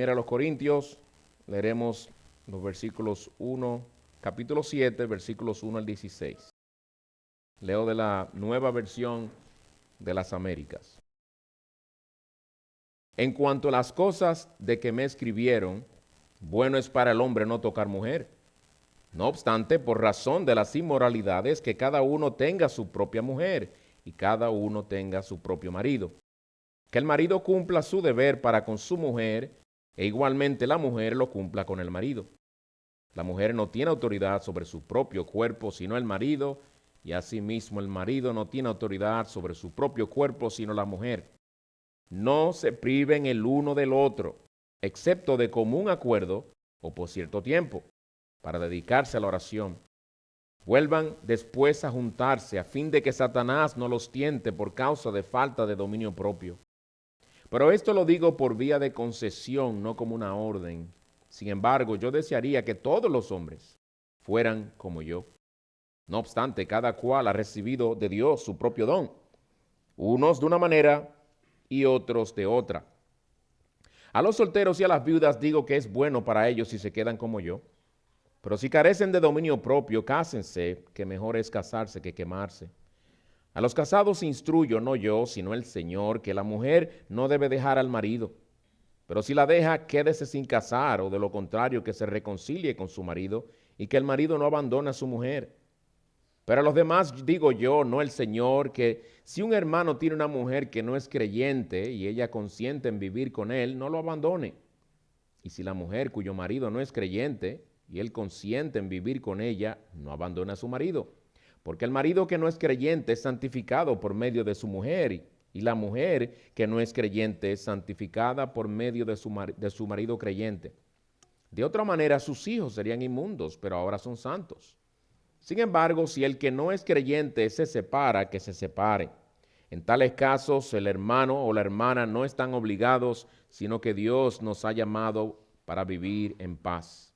1 Corintios, leeremos los versículos 1, capítulo 7, versículos 1 al 16. Leo de la Nueva Versión de las Américas. En cuanto a las cosas de que me escribieron, bueno es para el hombre no tocar mujer. No obstante, por razón de las inmoralidades, que cada uno tenga su propia mujer y cada uno tenga su propio marido. Que el marido cumpla su deber para con su mujer e igualmente la mujer lo cumpla con el marido. La mujer no tiene autoridad sobre su propio cuerpo sino el marido, y asimismo el marido no tiene autoridad sobre su propio cuerpo sino la mujer. No se priven el uno del otro, excepto de común acuerdo o por cierto tiempo, para dedicarse a la oración. Vuelvan después a juntarse a fin de que Satanás no los tiente por causa de falta de dominio propio. Pero esto lo digo por vía de concesión, no como una orden. Sin embargo, yo desearía que todos los hombres fueran como yo. No obstante, cada cual ha recibido de Dios su propio don, unos de una manera y otros de otra. A los solteros y a las viudas digo que es bueno para ellos si se quedan como yo. Pero si carecen de dominio propio, cásense, que mejor es casarse que quemarse. A los casados instruyo, no yo, sino el Señor, que la mujer no debe dejar al marido. Pero si la deja, quédese sin casar, o de lo contrario, que se reconcilie con su marido, y que el marido no abandone a su mujer. Pero a los demás digo yo, no el Señor, que si un hermano tiene una mujer que no es creyente, y ella consiente en vivir con él, no lo abandone. Y si la mujer cuyo marido no es creyente, y él consiente en vivir con ella, no abandone a su marido. Porque el marido que no es creyente es santificado por medio de su mujer, y la mujer que no es creyente es santificada por medio de su marido creyente. De otra manera, sus hijos serían inmundos, pero ahora son santos. Sin embargo, si el que no es creyente se separa, que se separe. En tales casos, el hermano o la hermana no están obligados, sino que Dios nos ha llamado para vivir en paz.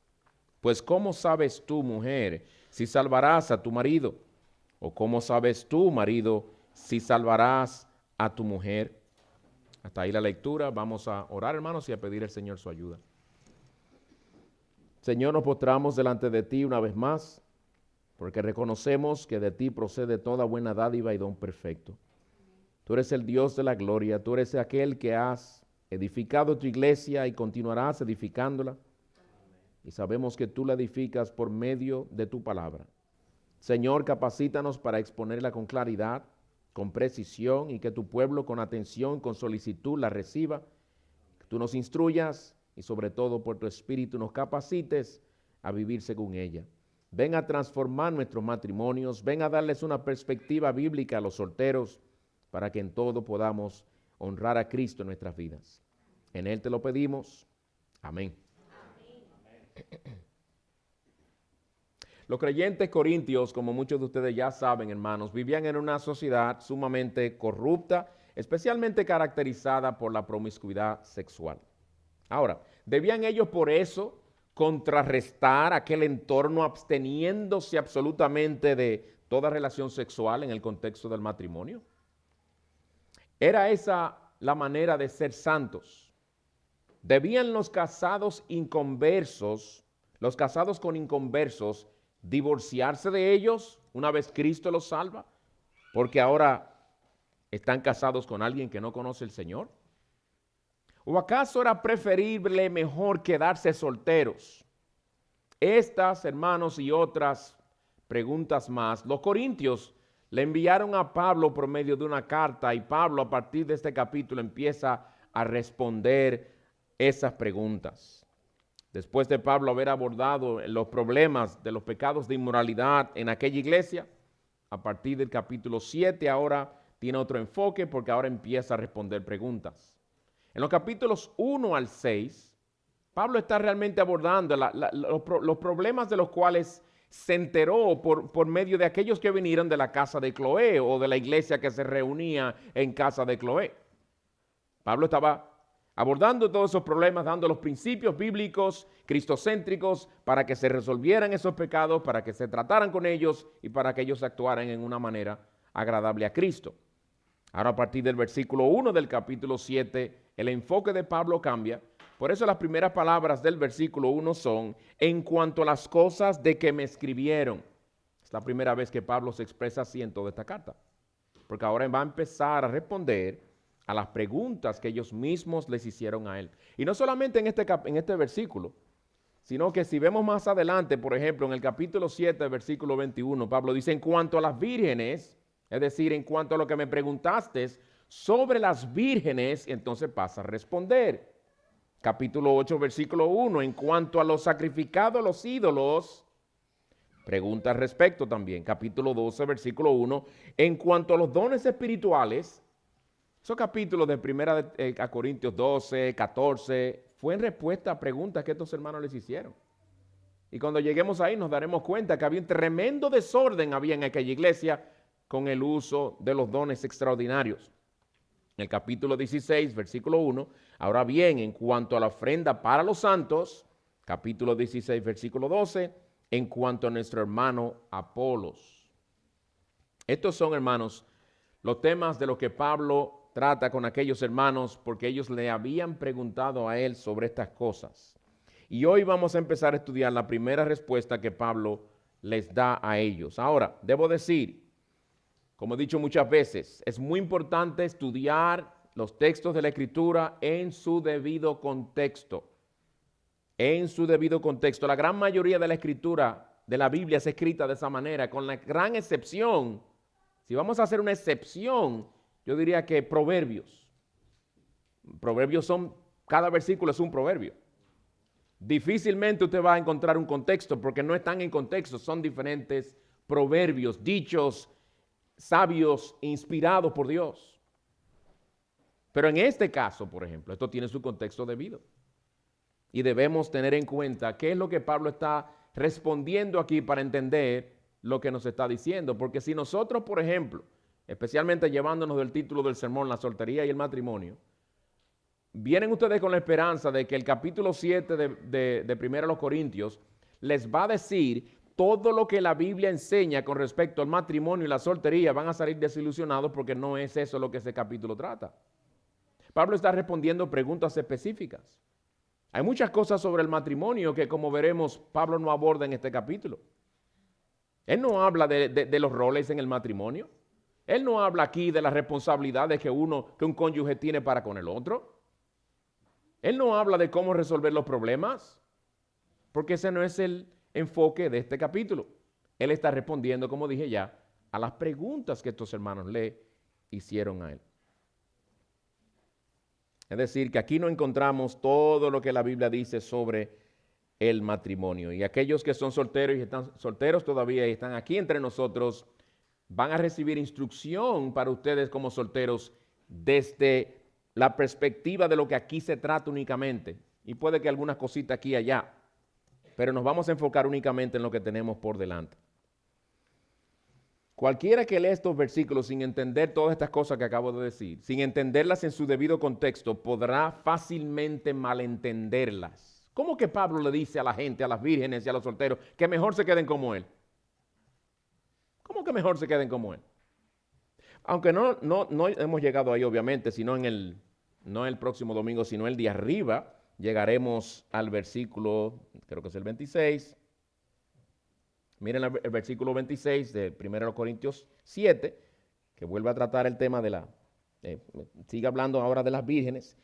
Pues, ¿cómo sabes tú, mujer, si salvarás a tu marido? ¿O cómo sabes tú, marido, si salvarás a tu mujer? Hasta ahí la lectura. Vamos a orar, hermanos, y a pedir al Señor su ayuda. Señor, nos postramos delante de ti una vez más, porque reconocemos que de ti procede toda buena dádiva y don perfecto. Tú eres el Dios de la gloria, tú eres aquel que has edificado tu iglesia y continuarás edificándola. Y sabemos que tú la edificas por medio de tu palabra. Señor, capacítanos para exponerla con claridad, con precisión, y que tu pueblo con atención, con solicitud la reciba. Que tú nos instruyas y sobre todo por tu espíritu nos capacites a vivir según ella. Ven a transformar nuestros matrimonios, ven a darles una perspectiva bíblica a los solteros, para que en todo podamos honrar a Cristo en nuestras vidas. En Él te lo pedimos. Amén. Los creyentes corintios, como muchos de ustedes ya saben, hermanos, vivían en una sociedad sumamente corrupta, especialmente caracterizada por la promiscuidad sexual. Ahora, ¿debían ellos por eso contrarrestar aquel entorno absteniéndose absolutamente de toda relación sexual en el contexto del matrimonio? ¿Era esa la manera de ser santos? ¿Debían los casados con inconversos, divorciarse de ellos una vez Cristo los salva? Porque ahora están casados con alguien que no conoce el Señor. ¿O acaso era preferible mejor quedarse solteros? Estas, hermanos, y otras preguntas más, los corintios le enviaron a Pablo por medio de una carta, y Pablo a partir de este capítulo empieza a responder esas preguntas. Después de Pablo haber abordado los problemas de los pecados de inmoralidad en aquella iglesia, a partir del capítulo 7 ahora tiene otro enfoque, porque ahora empieza a responder preguntas. En los capítulos 1 al 6, Pablo está realmente abordando los problemas de los cuales se enteró por medio de aquellos que vinieron de la casa de Cloé o de la iglesia que se reunía en casa de Cloé. Pablo estaba abordando todos esos problemas, dando los principios bíblicos, cristocéntricos, para que se resolvieran esos pecados, para que se trataran con ellos y para que ellos actuaran en una manera agradable a Cristo. Ahora, a partir del versículo 1 del capítulo 7, el enfoque de Pablo cambia Por eso las primeras palabras del versículo 1 son, en cuanto a las cosas de que me escribieron. Es la primera vez que Pablo se expresa así en toda esta carta. Porque ahora va a empezar a responder a las preguntas que ellos mismos les hicieron a él. Y no solamente en este versículo, sino que si vemos más adelante, por ejemplo, en el capítulo 7, versículo 21, Pablo dice, en cuanto a las vírgenes, es decir, en cuanto a lo que me preguntaste sobre las vírgenes, entonces pasa a responder. Capítulo 8, versículo 1, en cuanto a los sacrificados a los ídolos, pregunta al respecto también. Capítulo 12, versículo 1, en cuanto a los dones espirituales, esos capítulos de primera a Corintios 12, 14, fue en respuesta a preguntas que estos hermanos les hicieron. Y cuando lleguemos ahí nos daremos cuenta que había un tremendo desorden había en aquella iglesia con el uso de los dones extraordinarios. En el capítulo 16, versículo 1, ahora bien, en cuanto a la ofrenda para los santos, capítulo 16, versículo 12, en cuanto a nuestro hermano Apolos. Estos son, hermanos, los temas de los que Pablo trata con aquellos hermanos porque ellos le habían preguntado a él sobre estas cosas. Y hoy vamos a empezar a estudiar la primera respuesta que Pablo les da a ellos. Ahora, debo decir, como he dicho muchas veces, es muy importante estudiar los textos de la Escritura en su debido contexto. En su debido contexto. La gran mayoría de la Escritura de la Biblia es escrita de esa manera, con la gran excepción, si vamos a hacer una excepción, yo diría que Proverbios. Proverbios son, cada versículo es un proverbio. Difícilmente usted va a encontrar un contexto porque no están en contexto, son diferentes proverbios, dichos sabios, inspirados por Dios. Pero en este caso, por ejemplo, esto tiene su contexto debido. Y debemos tener en cuenta qué es lo que Pablo está respondiendo aquí para entender lo que nos está diciendo. Porque si nosotros, por ejemplo, especialmente llevándonos del título del sermón, la soltería y el matrimonio, vienen ustedes con la esperanza de que el capítulo 7 de 1 Corintios les va a decir todo lo que la Biblia enseña con respecto al matrimonio y la soltería, van a salir desilusionados porque no es eso lo que ese capítulo trata. Pablo está respondiendo preguntas específicas. Hay muchas cosas sobre el matrimonio que, como veremos, Pablo no aborda en este capítulo. Él no habla de los roles en el matrimonio. Él no habla aquí de las responsabilidades que un cónyuge tiene para con el otro. Él no habla de cómo resolver los problemas, porque ese no es el enfoque de este capítulo. Él está respondiendo, como dije ya, a las preguntas que estos hermanos le hicieron a él. Es decir, que aquí no encontramos todo lo que la Biblia dice sobre el matrimonio. Y aquellos que son solteros y están solteros todavía y están aquí entre nosotros, van a recibir instrucción para ustedes como solteros desde la perspectiva de lo que aquí se trata únicamente. Y puede que algunas cositas aquí y allá, pero nos vamos a enfocar únicamente en lo que tenemos por delante. Cualquiera que lea estos versículos sin entender todas estas cosas que acabo de decir, sin entenderlas en su debido contexto, podrá fácilmente malentenderlas. ¿Cómo que Pablo le dice a la gente, a las vírgenes y a los solteros, que mejor se queden como él? ¿Cómo que mejor se queden como él? Aunque no hemos llegado ahí, obviamente, sino no el próximo domingo, sino el de arriba, llegaremos al versículo, creo que es el 26. Miren el versículo 26 de 1 Corintios 7, que vuelve a tratar el tema sigue hablando ahora de las vírgenes.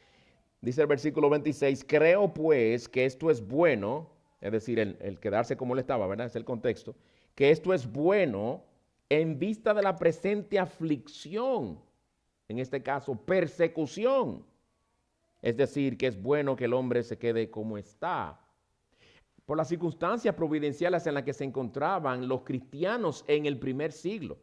Dice el versículo 26, creo pues que esto es bueno, es decir, el quedarse como él estaba, ¿verdad? Es el contexto, que esto es bueno en vista de la presente aflicción, en este caso persecución. Es decir, que es bueno que el hombre se quede como está. Por las circunstancias providenciales en las que se encontraban los cristianos en el primer siglo.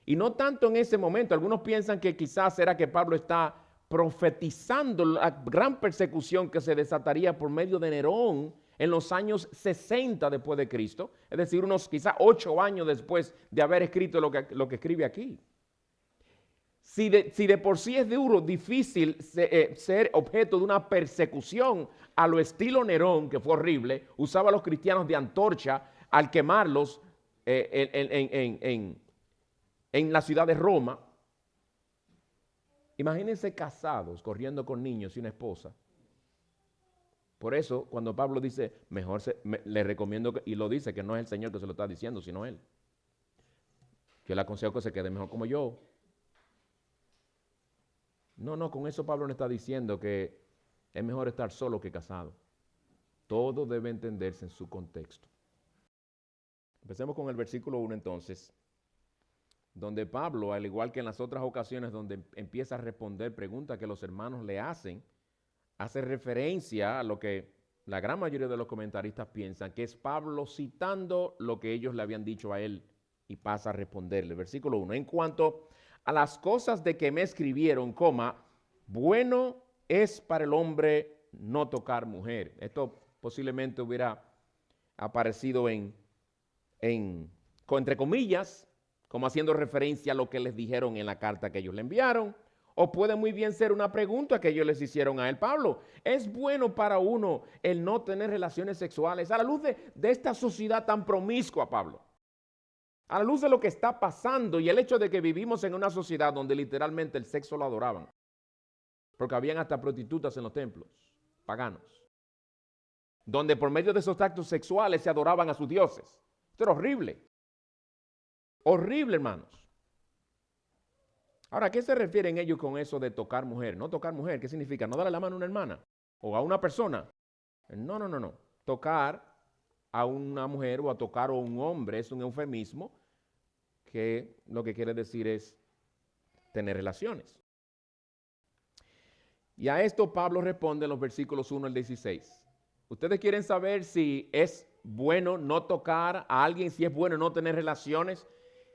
Y no tanto en ese momento. Algunos piensan que quizás será que Pablo está profetizando la gran persecución que se desataría por medio de Nerón en los años 60 después de Cristo. Es decir, unos quizás 8 años después de haber escrito lo que escribe aquí. Si de por sí es duro, difícil ser objeto de una persecución a lo estilo Nerón, que fue horrible, usaba a los cristianos de antorcha al quemarlos en la ciudad de Roma. Imagínense casados, corriendo con niños y una esposa, Por eso, cuando Pablo dice, le recomiendo, y lo dice, que no es el Señor que se lo está diciendo, sino Él. Yo le aconsejo que se quede mejor como yo. No, con eso Pablo no está diciendo que es mejor estar solo que casado. Todo debe entenderse en su contexto. Empecemos con el versículo 1 entonces, donde Pablo, al igual que en las otras ocasiones donde empieza a responder preguntas que los hermanos le hacen, hace referencia a lo que la gran mayoría de los comentaristas piensan, que es Pablo citando lo que ellos le habían dicho a él y pasa a responderle. Versículo 1, en cuanto a las cosas de que me escribieron, bueno es para el hombre no tocar mujer. Esto posiblemente hubiera aparecido entre comillas, como haciendo referencia a lo que les dijeron en la carta que ellos le enviaron, o puede muy bien ser una pregunta que ellos les hicieron a él. Pablo, ¿es bueno para uno el no tener relaciones sexuales a la luz de esta sociedad tan promiscua, Pablo? A la luz de lo que está pasando y el hecho de que vivimos en una sociedad donde literalmente el sexo lo adoraban, porque habían hasta prostitutas en los templos paganos, donde por medio de esos actos sexuales se adoraban a sus dioses. Esto era horrible. Horrible, hermanos. Ahora, ¿a qué se refieren ellos con eso de tocar mujer? No tocar mujer, ¿qué significa? No darle la mano a una hermana o a una persona. No. Tocar a una mujer o a tocar a un hombre es un eufemismo que lo que quiere decir es tener relaciones. Y a esto Pablo responde en los versículos 1 al 16. ¿Ustedes quieren saber si es bueno no tocar a alguien, si es bueno no tener relaciones?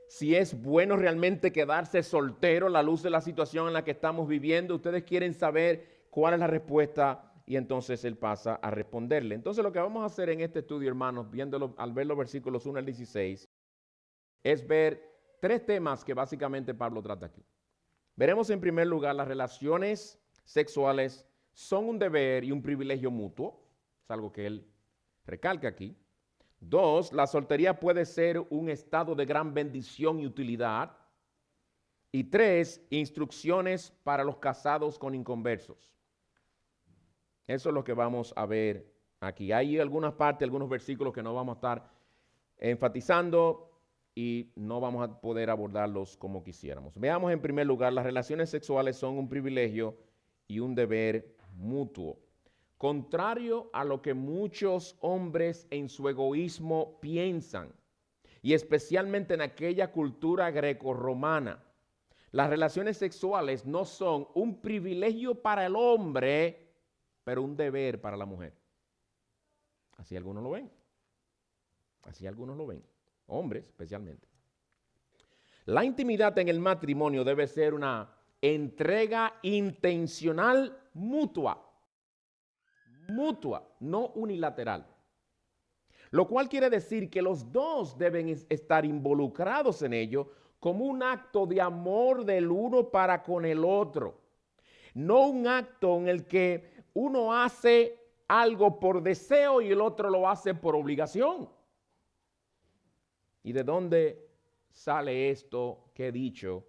Si es bueno realmente quedarse soltero a la luz de la situación en la que estamos viviendo. Ustedes quieren saber cuál es la respuesta y entonces él pasa a responderle. Entonces lo que vamos a hacer en este estudio, hermanos, al ver los versículos 1 al 16, es ver tres temas que básicamente Pablo trata aquí. Veremos en primer lugar las relaciones sexuales son un deber y un privilegio mutuo. Es algo que él recalca aquí. 2, la soltería puede ser un estado de gran bendición y utilidad. Y 3, instrucciones para los casados con inconversos. Eso es lo que vamos a ver aquí. Hay algunas partes, algunos versículos que no vamos a estar enfatizando y no vamos a poder abordarlos como quisiéramos. Veamos en primer lugar, las relaciones sexuales son un privilegio y un deber mutuo. Contrario a lo que muchos hombres en su egoísmo piensan, y especialmente en aquella cultura grecorromana, las relaciones sexuales no son un privilegio para el hombre, pero un deber para la mujer. Así algunos lo ven. Así algunos lo ven. Hombres especialmente. La intimidad en el matrimonio debe ser una entrega intencional mutua, no unilateral. Lo cual quiere decir que los dos deben estar involucrados en ello como un acto de amor del uno para con el otro. No un acto en el que uno hace algo por deseo y el otro lo hace por obligación. ¿Y de dónde sale esto que he dicho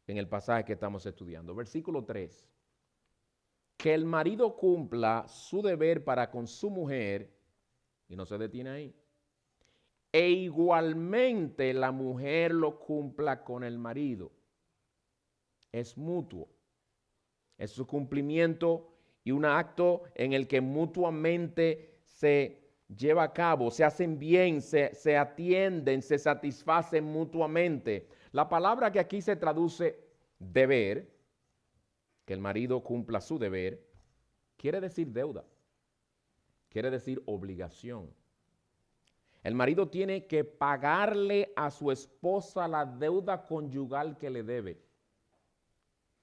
en el pasaje que estamos estudiando? Versículo 3. Que el marido cumpla su deber para con su mujer, y no se detiene ahí, e igualmente la mujer lo cumpla con el marido. Es mutuo. Es su cumplimiento y un acto en el que mutuamente se lleva a cabo, se hacen bien, se atienden, se satisfacen mutuamente. La palabra que aquí se traduce deber, que el marido cumpla su deber, quiere decir deuda, quiere decir obligación. El marido tiene que pagarle a su esposa la deuda conyugal que le debe.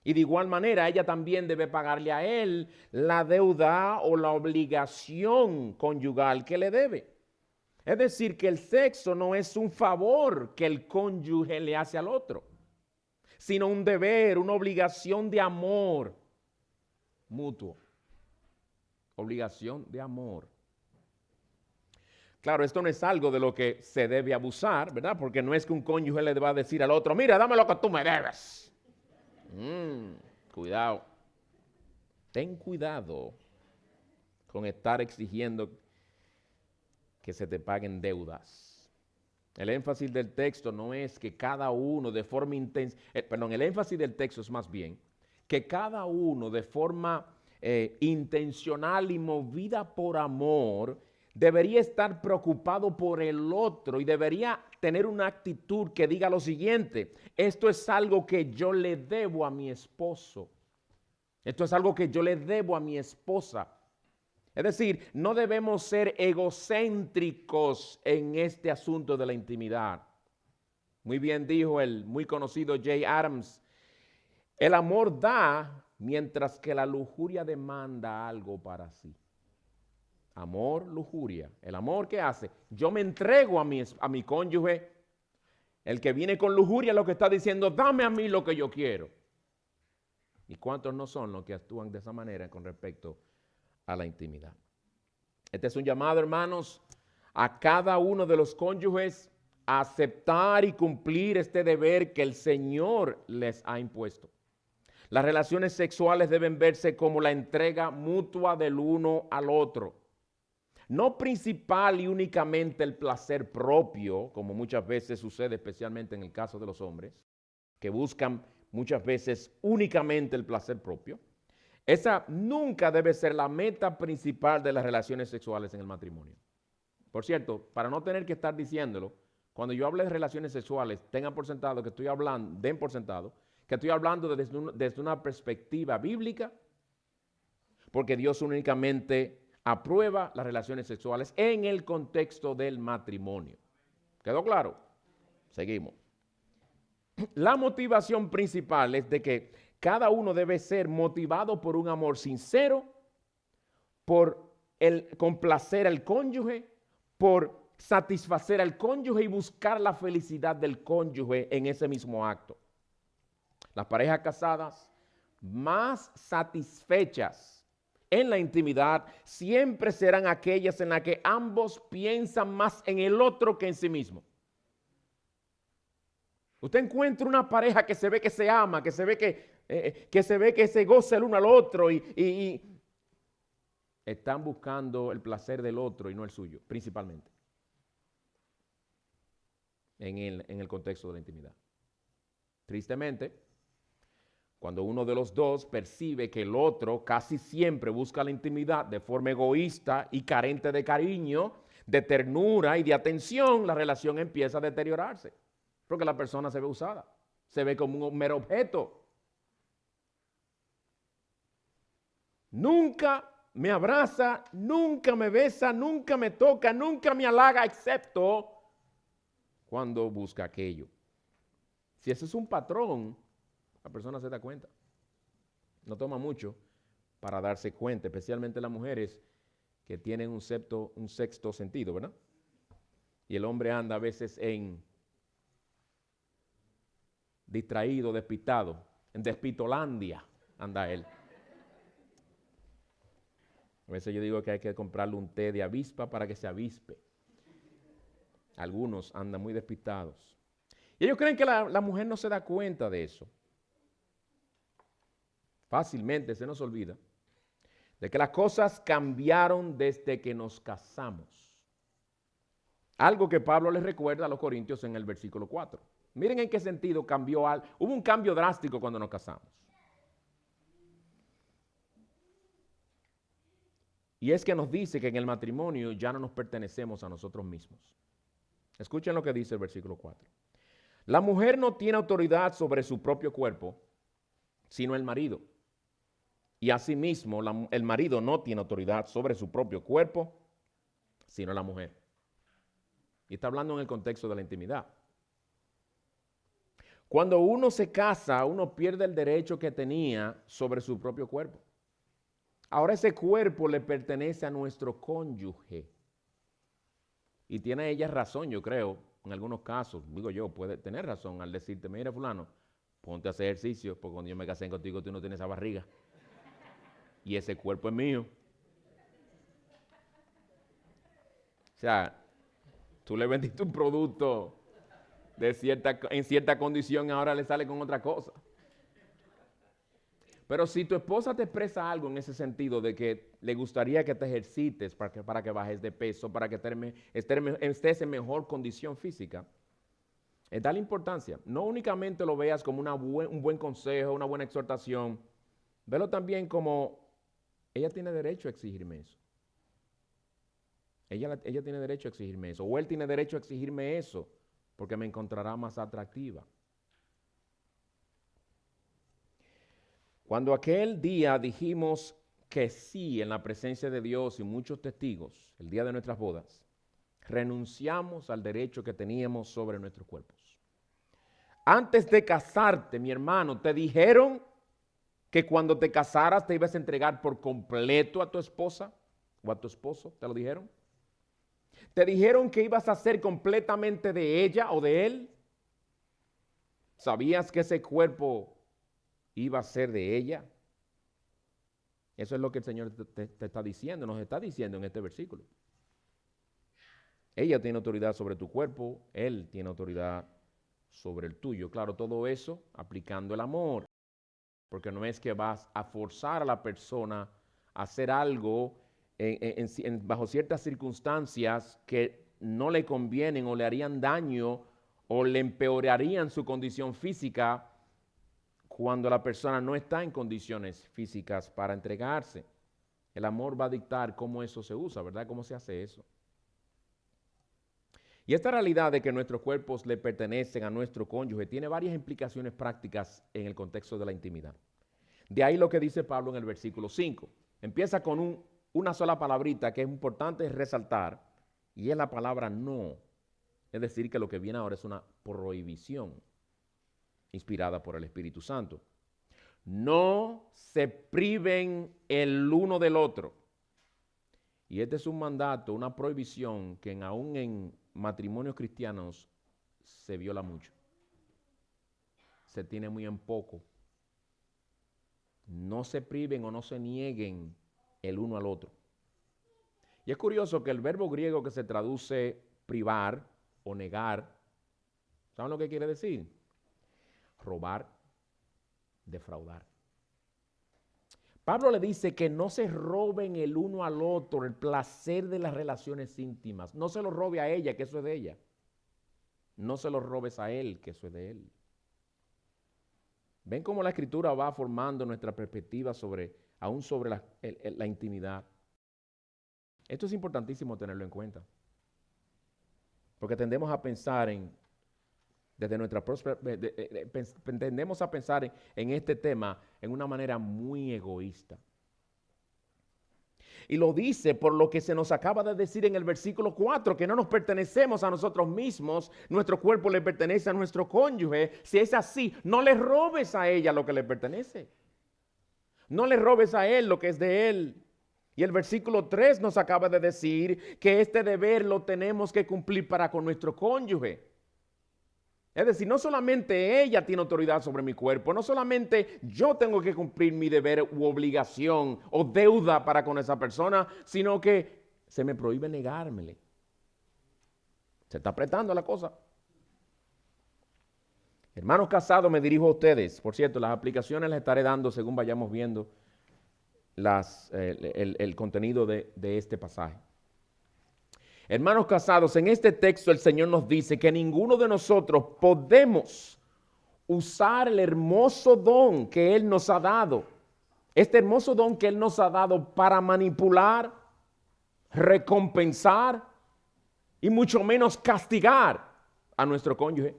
Y de igual manera, ella también debe pagarle a él la deuda o la obligación conyugal que le debe. Es decir, que el sexo no es un favor que el cónyuge le hace al otro, sino un deber, una obligación de amor mutuo. Obligación de amor. Claro, esto no es algo de lo que se debe abusar, ¿verdad? Porque no es que un cónyuge le va a decir al otro, mira, dame lo que tú me debes. Cuidado. Ten cuidado. con estar exigiendo que se te paguen deudas. El énfasis del texto no es que cada uno de forma intensa, el énfasis del texto es más bien que cada uno de forma intencional y movida por amor debería estar preocupado por el otro y debería tener una actitud que diga lo siguiente: esto es algo que yo le debo a mi esposo. Esto es algo que yo le debo a mi esposa. Es decir, no debemos ser egocéntricos en este asunto de la intimidad. Muy bien dijo el muy conocido Jay Adams: el amor da mientras que la lujuria demanda algo para sí. Amor, lujuria. ¿El amor qué hace? Yo me entrego a mi cónyuge. El que viene con lujuria lo que está diciendo: dame a mí lo que yo quiero. ¿Y cuántos no son los que actúan de esa manera con respecto a la intimidad? Este es un llamado, hermanos, a cada uno de los cónyuges a aceptar y cumplir este deber que el Señor les ha impuesto. Las relaciones sexuales deben verse como la entrega mutua del uno al otro. No principal y únicamente el placer propio, como muchas veces sucede, especialmente en el caso de los hombres, que buscan muchas veces únicamente el placer propio. Esa nunca debe ser la meta principal de las relaciones sexuales en el matrimonio. Por cierto, para no tener que estar diciéndolo, cuando yo hable de relaciones sexuales, tengan por sentado que estoy hablando, den por sentado, que estoy hablando desde una perspectiva bíblica, porque Dios únicamente aprueba las relaciones sexuales en el contexto del matrimonio. ¿Quedó claro? Seguimos. La motivación principal es de que cada uno debe ser motivado por un amor sincero, por el complacer al cónyuge, por satisfacer al cónyuge y buscar la felicidad del cónyuge en ese mismo acto. Las parejas casadas más satisfechas en la intimidad siempre serán aquellas en las que ambos piensan más en el otro que en sí mismo. Usted encuentra una pareja que se ve que se ama, que se ve que se goza el uno al otro y están buscando el placer del otro y no el suyo, principalmente, en el contexto de la intimidad. Tristemente, cuando uno de los dos percibe que el otro casi siempre busca la intimidad de forma egoísta y carente de cariño, de ternura y de atención, la relación empieza a deteriorarse. Porque la persona se ve usada, se ve como un mero objeto. Nunca me abraza, nunca me besa, nunca me toca, nunca me halaga, excepto cuando busca aquello. Si ese es un patrón, la persona se da cuenta. No toma mucho para darse cuenta, especialmente las mujeres que tienen un sexto sentido, ¿verdad? Y el hombre anda a veces distraído, despistado, en Despitolandia anda él. A veces yo digo que hay que comprarle un té de avispa para que se avispe. Algunos andan muy despistados. Y ellos creen que la mujer no se da cuenta de eso. Fácilmente se nos olvida de que las cosas cambiaron desde que nos casamos. Algo que Pablo les recuerda a los corintios en el versículo 4. Miren en qué sentido cambió. Hubo un cambio drástico cuando nos casamos. Y es que nos dice que en el matrimonio ya no nos pertenecemos a nosotros mismos. Escuchen lo que dice el versículo 4. La mujer no tiene autoridad sobre su propio cuerpo, sino el marido. Y asimismo, el marido no tiene autoridad sobre su propio cuerpo, sino la mujer. Y está hablando en el contexto de la intimidad. Cuando uno se casa, uno pierde el derecho que tenía sobre su propio cuerpo. Ahora ese cuerpo le pertenece a nuestro cónyuge. Y tiene ella razón, yo creo, en algunos casos, digo yo, puede tener razón al decirte: mira, fulano, ponte a hacer ejercicio, porque cuando yo me casé contigo tú no tienes esa barriga. Y ese cuerpo es mío. O sea, tú le vendiste un producto en cierta condición y ahora le sale con otra cosa. Pero si tu esposa te expresa algo en ese sentido de que le gustaría que te ejercites para que bajes de peso, para que estés en mejor condición física, dale importancia. No únicamente lo veas como un buen consejo, una buena exhortación, velo también como ella tiene derecho a exigirme eso. Ella tiene derecho a exigirme eso, o él tiene derecho a exigirme eso, porque me encontrará más atractiva. Cuando aquel día dijimos que sí en la presencia de Dios y muchos testigos, el día de nuestras bodas, renunciamos al derecho que teníamos sobre nuestros cuerpos. Antes de casarte, mi hermano, te dijeron que cuando te casaras te ibas a entregar por completo a tu esposa o a tu esposo, ¿te lo dijeron? ¿Te dijeron que ibas a ser completamente de ella o de él? ¿Sabías que ese cuerpo iba a ser de ella? Eso es lo que el Señor te está diciendo, nos está diciendo en este versículo. Ella tiene autoridad sobre tu cuerpo, él tiene autoridad sobre el tuyo. Claro, todo eso aplicando el amor, porque no es que vas a forzar a la persona a hacer algo bajo ciertas circunstancias que no le convienen o le harían daño o le empeorarían su condición física cuando la persona no está en condiciones físicas para entregarse. El amor va a dictar cómo eso se usa, ¿verdad? ¿Cómo se hace eso? Y esta realidad de que nuestros cuerpos le pertenecen a nuestro cónyuge tiene varias implicaciones prácticas en el contexto de la intimidad. De ahí lo que dice Pablo en el versículo 5. Empieza con una sola palabrita que es importante resaltar, y es la palabra no. Es decir, que lo que viene ahora es una prohibición inspirada por el Espíritu Santo. No se priven el uno del otro. Y este es un mandato, una prohibición que aún en matrimonios cristianos se viola mucho. Se tiene muy en poco. No se priven o no se nieguen el uno al otro. Y es curioso que el verbo griego que se traduce privar o negar, ¿saben lo que quiere decir? Robar, defraudar. Pablo le dice que no se roben el uno al otro el placer de las relaciones íntimas. No se lo robe a ella, que eso es de ella. No se lo robes a él, que eso es de él. ¿Ven cómo la Escritura va formando nuestra perspectiva aún sobre la intimidad? Esto es importantísimo tenerlo en cuenta. Porque tendemos a pensar tendemos a pensar en este tema en una manera muy egoísta. Y lo dice por lo que se nos acaba de decir en el versículo 4, que no nos pertenecemos a nosotros mismos, nuestro cuerpo le pertenece a nuestro cónyuge. Si es así, no le robes a ella lo que le pertenece. No le robes a él lo que es de él. Y el versículo 3 nos acaba de decir que este deber lo tenemos que cumplir para con nuestro cónyuge. Es decir, no solamente ella tiene autoridad sobre mi cuerpo, no solamente yo tengo que cumplir mi deber u obligación o deuda para con esa persona, sino que se me prohíbe negármele. Se está apretando la cosa. Hermanos casados, me dirijo a ustedes. Por cierto, las aplicaciones las estaré dando según vayamos viendo el contenido de este pasaje. Hermanos casados, en este texto el Señor nos dice que ninguno de nosotros podemos usar el hermoso don que Él nos ha dado. Este hermoso don que Él nos ha dado para manipular, recompensar y mucho menos castigar a nuestro cónyuge.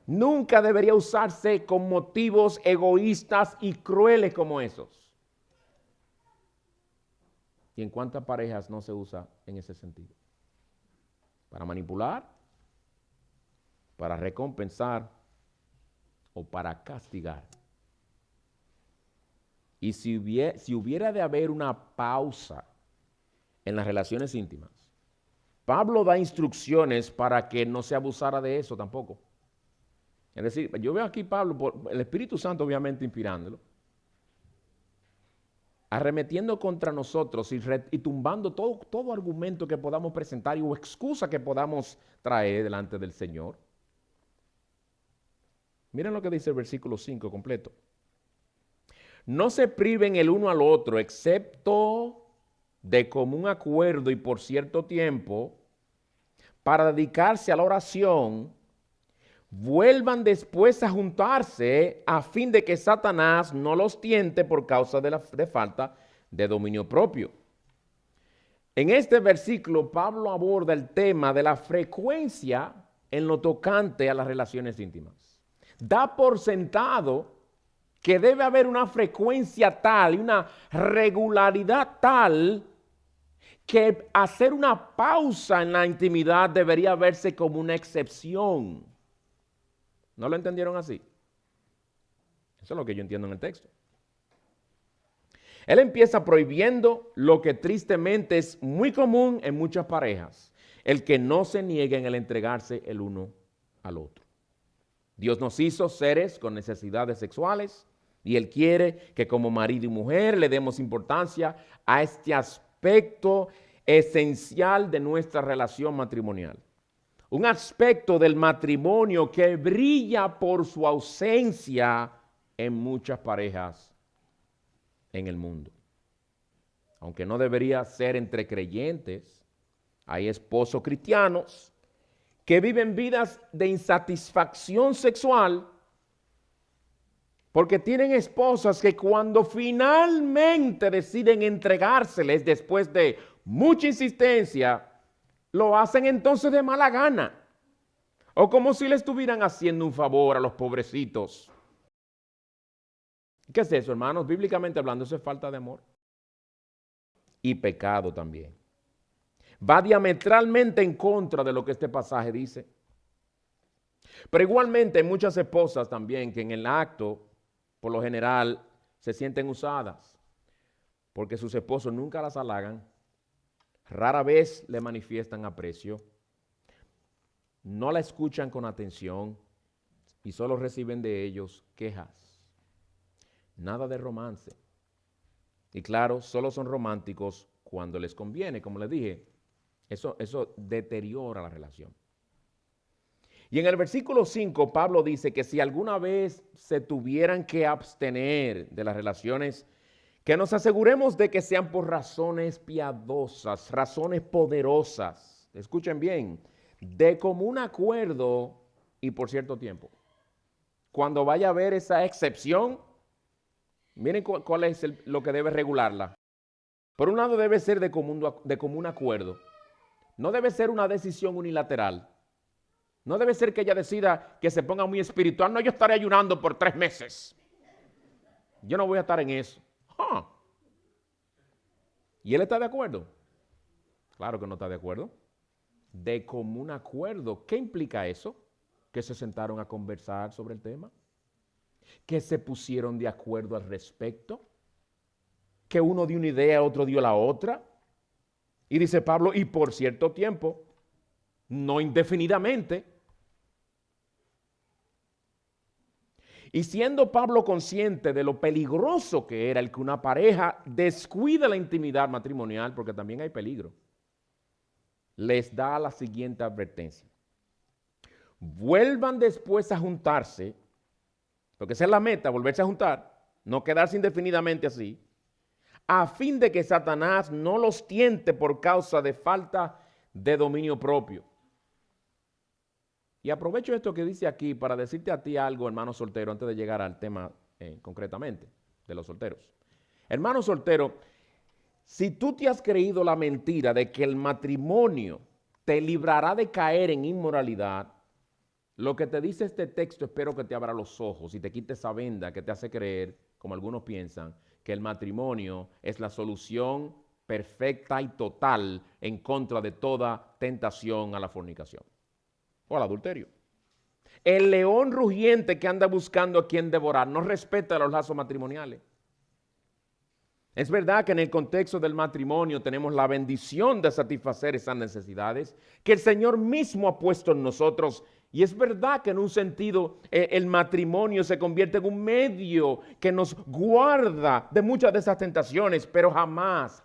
Nunca debería usarse con motivos egoístas y crueles como esos. ¿Y en cuántas parejas no se usa en ese sentido? Para manipular, para recompensar o para castigar. Y si hubiera de haber una pausa en las relaciones íntimas, Pablo da instrucciones para que no se abusara de eso tampoco. Es decir, yo veo aquí Pablo, por el Espíritu Santo obviamente inspirándolo, arremetiendo contra nosotros y tumbando todo argumento que podamos presentar o excusa que podamos traer delante del Señor. Miren lo que dice el versículo 5 completo. no se priven el uno al otro, excepto de común acuerdo y por cierto tiempo, para dedicarse a la oración, vuelvan después a juntarse a fin de que Satanás no los tiente por causa de falta de dominio propio. En este versículo, Pablo aborda el tema de la frecuencia en lo tocante a las relaciones íntimas. Da por sentado que debe haber una frecuencia tal y una regularidad tal que hacer una pausa en la intimidad debería verse como una excepción. ¿No lo entendieron así? Eso es lo que yo entiendo en el texto. Él empieza prohibiendo lo que tristemente es muy común en muchas parejas, el que no se nieguen el entregarse el uno al otro. Dios nos hizo seres con necesidades sexuales y Él quiere que como marido y mujer le demos importancia a este aspecto esencial de nuestra relación matrimonial. Un aspecto del matrimonio que brilla por su ausencia en muchas parejas en el mundo. Aunque no debería ser entre creyentes, hay esposos cristianos que viven vidas de insatisfacción sexual porque tienen esposas que cuando finalmente deciden entregárseles después de mucha insistencia, lo hacen entonces de mala gana o como si le estuvieran haciendo un favor a los pobrecitos. ¿Qué es eso, hermanos? Bíblicamente hablando, eso es falta de amor y pecado también. Va diametralmente en contra de lo que este pasaje dice. Pero igualmente hay muchas esposas también que en el acto, por lo general, se sienten usadas porque sus esposos nunca las halagan, rara vez le manifiestan aprecio, no la escuchan con atención y solo reciben de ellos quejas. Nada de romance. Y claro, solo son románticos cuando les conviene, como les dije. Eso deteriora la relación. Y en el versículo 5, Pablo dice que si alguna vez se tuvieran que abstener de las relaciones, que nos aseguremos de que sean por razones piadosas, razones poderosas. Escuchen bien, de común acuerdo y por cierto tiempo. Cuando vaya a haber esa excepción, miren cuál es lo que debe regularla. Por un lado debe ser de común acuerdo. No debe ser una decisión unilateral. No debe ser que ella decida que se ponga muy espiritual. No, yo estaré ayunando por 3 meses. Yo no voy a estar en eso. ¿Y él está de acuerdo? Claro que no está de acuerdo. De común acuerdo. ¿Qué implica eso? Que se sentaron a conversar sobre el tema. Que se pusieron de acuerdo al respecto. Que uno dio una idea, otro dio la otra. Y dice Pablo, y por cierto tiempo, no indefinidamente. Y siendo Pablo consciente de lo peligroso que era el que una pareja descuide la intimidad matrimonial, porque también hay peligro, les da la siguiente advertencia. Vuelvan después a juntarse, porque esa es la meta, volverse a juntar, no quedarse indefinidamente así, a fin de que Satanás no los tiente por causa de falta de dominio propio. Y aprovecho esto que dice aquí para decirte a ti algo, hermano soltero, antes de llegar al tema concretamente de los solteros. Hermano soltero, si tú te has creído la mentira de que el matrimonio te librará de caer en inmoralidad, lo que te dice este texto, espero que te abra los ojos y te quite esa venda que te hace creer, como algunos piensan, que el matrimonio es la solución perfecta y total en contra de toda tentación a la fornicación o al adulterio. El león rugiente que anda buscando a quien devorar no respeta los lazos matrimoniales. Es verdad que en el contexto del matrimonio tenemos la bendición de satisfacer esas necesidades que el Señor mismo ha puesto en nosotros. Y es verdad que en un sentido el matrimonio se convierte en un medio que nos guarda de muchas de esas tentaciones, pero jamás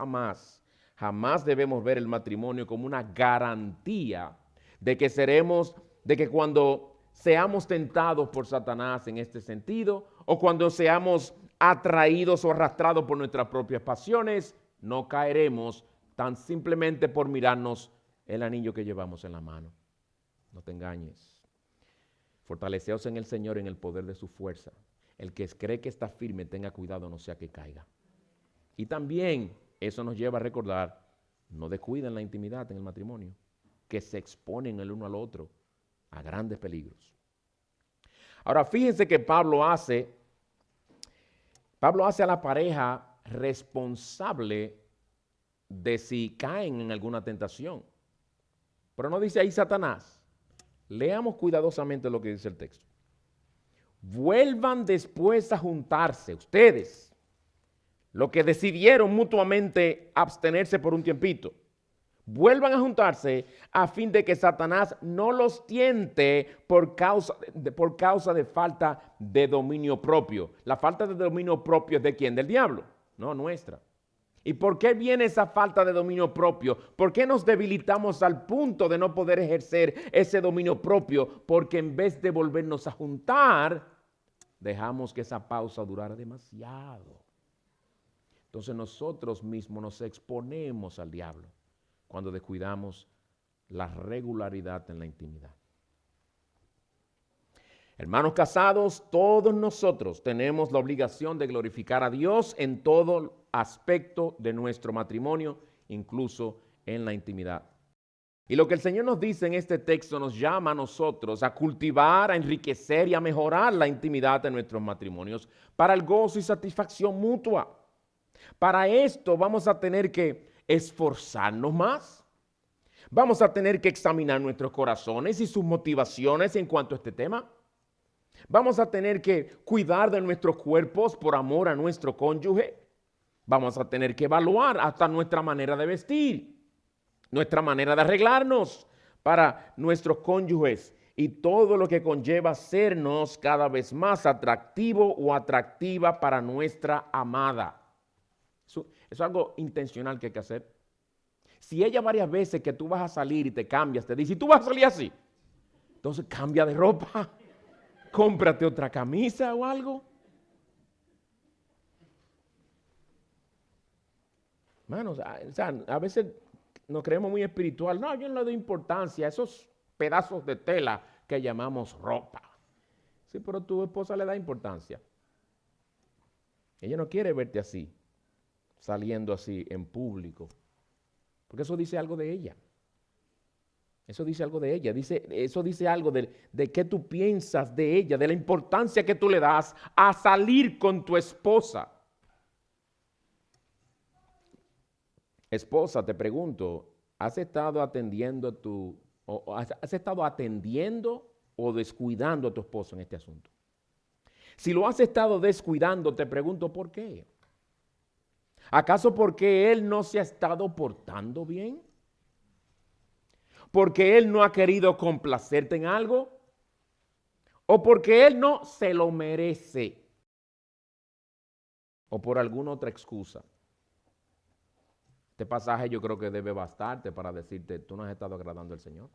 debemos ver el matrimonio como una garantía de que cuando seamos tentados por Satanás en este sentido, o cuando seamos atraídos o arrastrados por nuestras propias pasiones, no caeremos tan simplemente por mirarnos el anillo que llevamos en la mano. No te engañes. Fortaleceos en el Señor, en el poder de su fuerza. El que cree que está firme, tenga cuidado, no sea que caiga. Y también eso nos lleva a recordar, no descuiden la intimidad en el matrimonio, que se exponen el uno al otro a grandes peligros. Ahora, fíjense que Pablo hace a la pareja responsable de si caen en alguna tentación. Pero no dice ahí Satanás. Leamos cuidadosamente lo que dice el texto. Vuelvan después a juntarse, ustedes, los que decidieron mutuamente abstenerse por un tiempito. Vuelvan a juntarse a fin de que Satanás no los tiente por causa de falta de dominio propio. La falta de dominio propio es de ¿quién? Del diablo, no nuestra. ¿Y por qué viene esa falta de dominio propio? ¿Por qué nos debilitamos al punto de no poder ejercer ese dominio propio? Porque en vez de volvernos a juntar, dejamos que esa pausa durara demasiado. Entonces nosotros mismos nos exponemos al diablo cuando descuidamos la regularidad en la intimidad. Hermanos casados, todos nosotros tenemos la obligación de glorificar a Dios en todo aspecto de nuestro matrimonio, incluso en la intimidad. Y lo que el Señor nos dice en este texto nos llama a nosotros a cultivar, a enriquecer y a mejorar la intimidad de nuestros matrimonios para el gozo y satisfacción mutua. Para esto vamos a tener que esforzarnos más. Vamos a tener que examinar nuestros corazones y sus motivaciones en cuanto a este tema. Vamos a tener que cuidar de nuestros cuerpos por amor a nuestro cónyuge. Vamos a tener que evaluar hasta nuestra manera de vestir, nuestra manera de arreglarnos para nuestros cónyuges y todo lo que conlleva sernos cada vez más atractivo o atractiva para nuestra amada. Eso es algo intencional que hay que hacer. Si ella varias veces que tú vas a salir y te cambias, te dice, ¿y tú vas a salir así? Entonces cambia de ropa. Cómprate otra camisa o algo. Hermanos, a veces nos creemos muy espiritual. No, yo no le doy importancia a esos pedazos de tela que llamamos ropa. Sí, pero tu esposa le da importancia. Ella no quiere verte así, saliendo así en público. Porque eso dice algo de ella. Eso dice algo de ella, eso dice algo de qué tú piensas de ella, de la importancia que tú le das a salir con tu esposa. Esposa, te pregunto, ¿has estado atendiendo o descuidando a tu esposo en este asunto? Si lo has estado descuidando, te pregunto, ¿por qué? ¿Acaso porque él no se ha estado portando bien? ¿Porque él no ha querido complacerte en algo? ¿O porque él no se lo merece? ¿O por alguna otra excusa? Este pasaje yo creo que debe bastarte para decirte, tú no has estado agradando al Señor.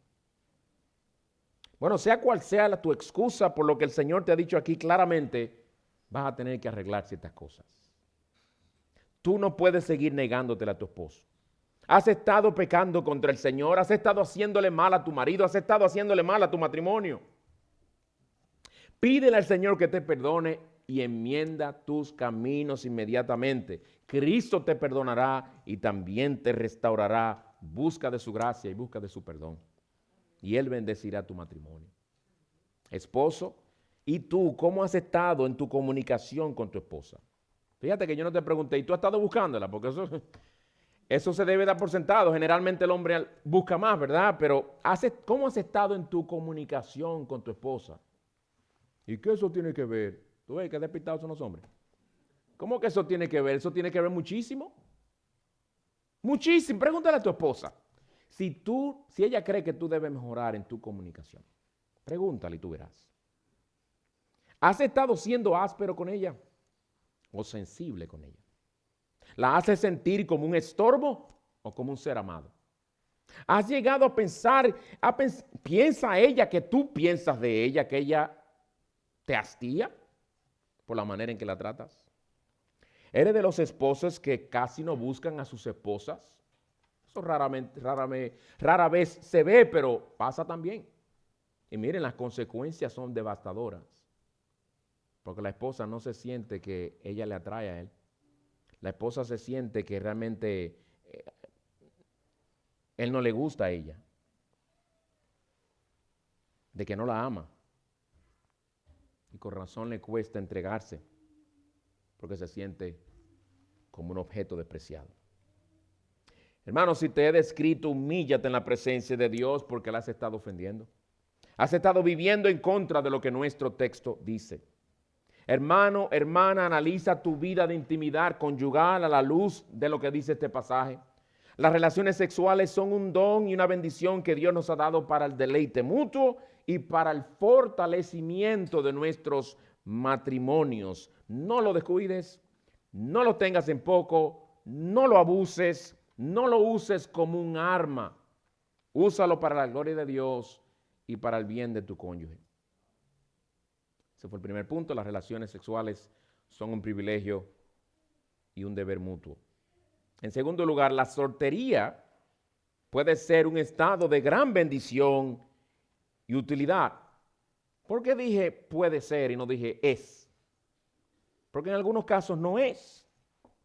Bueno, sea cual sea tu excusa por lo que el Señor te ha dicho aquí claramente, vas a tener que arreglar ciertas cosas. Tú no puedes seguir negándotela a tu esposo. Has estado pecando contra el Señor, has estado haciéndole mal a tu marido, has estado haciéndole mal a tu matrimonio. Pídele al Señor que te perdone y enmienda tus caminos inmediatamente. Cristo te perdonará y también te restaurará. Busca de su gracia y busca de su perdón. Y Él bendecirá tu matrimonio. Esposo, ¿y tú cómo has estado en tu comunicación con tu esposa? Fíjate que yo no te pregunté, ¿y tú has estado buscándola? Porque eso se debe dar por sentado. Generalmente el hombre busca más, ¿verdad? Pero ¿cómo has estado en tu comunicación con tu esposa? ¿Y qué eso tiene que ver? ¿Tú ves que despistados son los hombres? ¿Cómo que eso tiene que ver? Eso tiene que ver muchísimo. Muchísimo. Pregúntale a tu esposa. Si ella cree que tú debes mejorar en tu comunicación, pregúntale y tú verás. ¿Has estado siendo áspero con ella o sensible con ella? ¿La haces sentir como un estorbo o como un ser amado? ¿Has llegado a pensar, piensa ella que tú piensas de ella, que ella te hastía por la manera en que la tratas? ¿Eres de los esposos que casi no buscan a sus esposas? Eso rara vez se ve, pero pasa también. Y miren, las consecuencias son devastadoras. Porque la esposa no se siente que ella le atrae a él. La esposa se siente que realmente él no le gusta a ella. De que no la ama. Y con razón le cuesta entregarse. Porque se siente como un objeto despreciado. Hermano, si te he descrito, humíllate en la presencia de Dios porque la has estado ofendiendo. Has estado viviendo en contra de lo que nuestro texto dice. Hermano, hermana, analiza tu vida de intimidad conyugal a la luz de lo que dice este pasaje. Las relaciones sexuales son un don y una bendición que Dios nos ha dado para el deleite mutuo y para el fortalecimiento de nuestros matrimonios. No lo descuides, no lo tengas en poco, no lo abuses, no lo uses como un arma. Úsalo para la gloria de Dios y para el bien de tu cónyuge. Ese fue el primer punto. Las relaciones sexuales son un privilegio y un deber mutuo. En segundo lugar, la soltería puede ser un estado de gran bendición y utilidad. ¿Por qué dije puede ser y no dije es? Porque en algunos casos no es.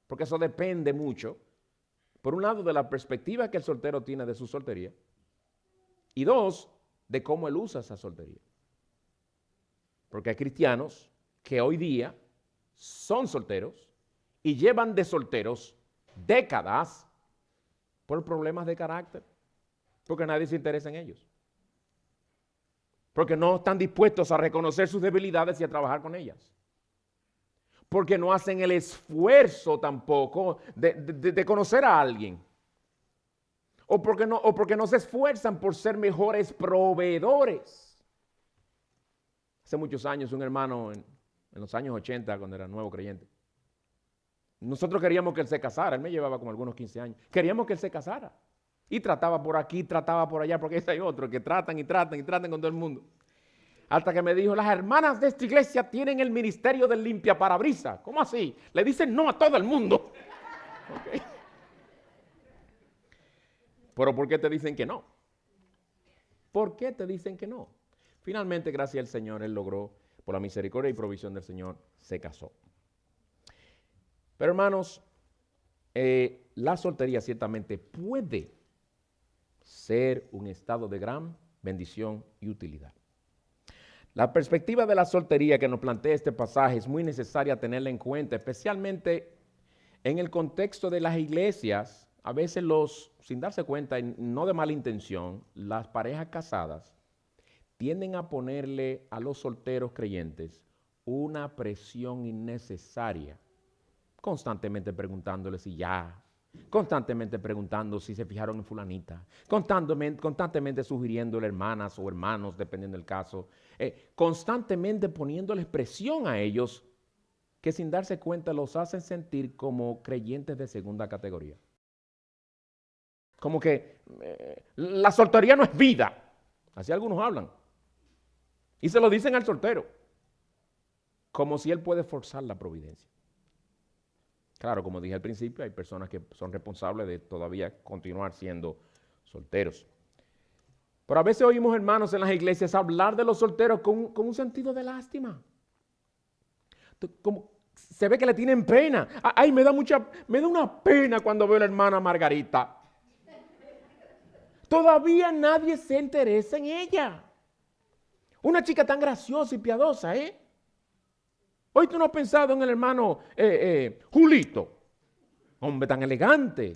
Porque eso depende mucho, por un lado, de la perspectiva que el soltero tiene de su soltería. Y dos, de cómo él usa esa soltería. Porque hay cristianos que hoy día son solteros y llevan de solteros décadas por problemas de carácter. Porque nadie se interesa en ellos. Porque no están dispuestos a reconocer sus debilidades y a trabajar con ellas. Porque no hacen el esfuerzo tampoco de conocer a alguien. O porque no se esfuerzan por ser mejores proveedores. Hace muchos años, un hermano en los años 80, cuando era nuevo creyente, nosotros queríamos que él se casara. Él me llevaba como algunos 15 años. Queríamos que él se casara. Y trataba por aquí, trataba por allá, porque hay otros que tratan y tratan y tratan con todo el mundo. Hasta que me dijo, las hermanas de esta iglesia tienen el ministerio del limpiaparabrisas. ¿Cómo así? Le dicen no a todo el mundo. Okay. Pero ¿por qué te dicen que no? ¿Por qué te dicen que no? Finalmente, gracias al Señor, él logró, por la misericordia y provisión del Señor, se casó. Pero hermanos, la soltería ciertamente puede ser un estado de gran bendición y utilidad. La perspectiva de la soltería que nos plantea este pasaje es muy necesaria tenerla en cuenta, especialmente en el contexto de las iglesias. A veces sin darse cuenta, y no de mala intención, las parejas casadas tienden a ponerle a los solteros creyentes una presión innecesaria, constantemente preguntándole si ya, constantemente preguntando si se fijaron en fulanita, constantemente sugiriéndole hermanas o hermanos, dependiendo del caso, constantemente poniéndoles presión a ellos que sin darse cuenta los hacen sentir como creyentes de segunda categoría. Como que la soltería no es vida, así algunos hablan. Y se lo dicen al soltero, como si él puede forzar la providencia. Claro, como dije al principio, hay personas que son responsables de todavía continuar siendo solteros. Pero a veces oímos hermanos en las iglesias hablar de los solteros con un sentido de lástima. Como se ve que le tienen pena. Ay, me da una pena cuando veo a la hermana Margarita. Todavía nadie se interesa en ella. Una chica tan graciosa y piadosa, ¿eh? Hoy tú no has pensado en el hermano Julito, hombre tan elegante,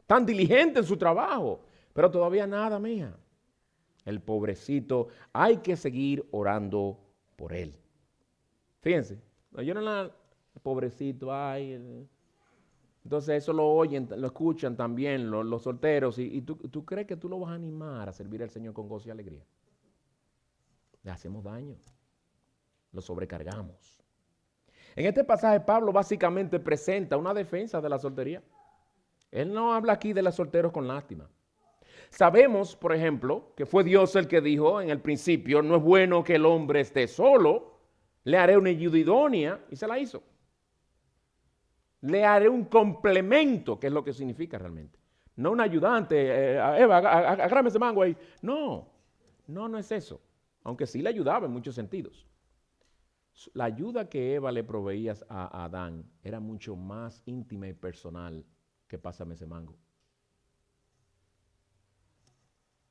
tan diligente en su trabajo, pero todavía nada, mija. El pobrecito, hay que seguir orando por él. Fíjense, el pobrecito, ay. Entonces eso lo oyen, lo escuchan también los solteros y tú crees que tú lo vas a animar a servir al Señor con gozo y alegría. Le hacemos daño, lo sobrecargamos. En este pasaje Pablo básicamente presenta una defensa de la soltería. Él no habla aquí de los solteros con lástima. Sabemos, por ejemplo, que fue Dios el que dijo en el principio, no es bueno que el hombre esté solo, le haré una ayuda idónea, y se la hizo. Le haré un complemento, que es lo que significa realmente. No un ayudante, Eva, agárrame ese mango ahí. No, no es eso. Aunque sí le ayudaba en muchos sentidos. La ayuda que Eva le proveía a Adán era mucho más íntima y personal que pásame ese mango.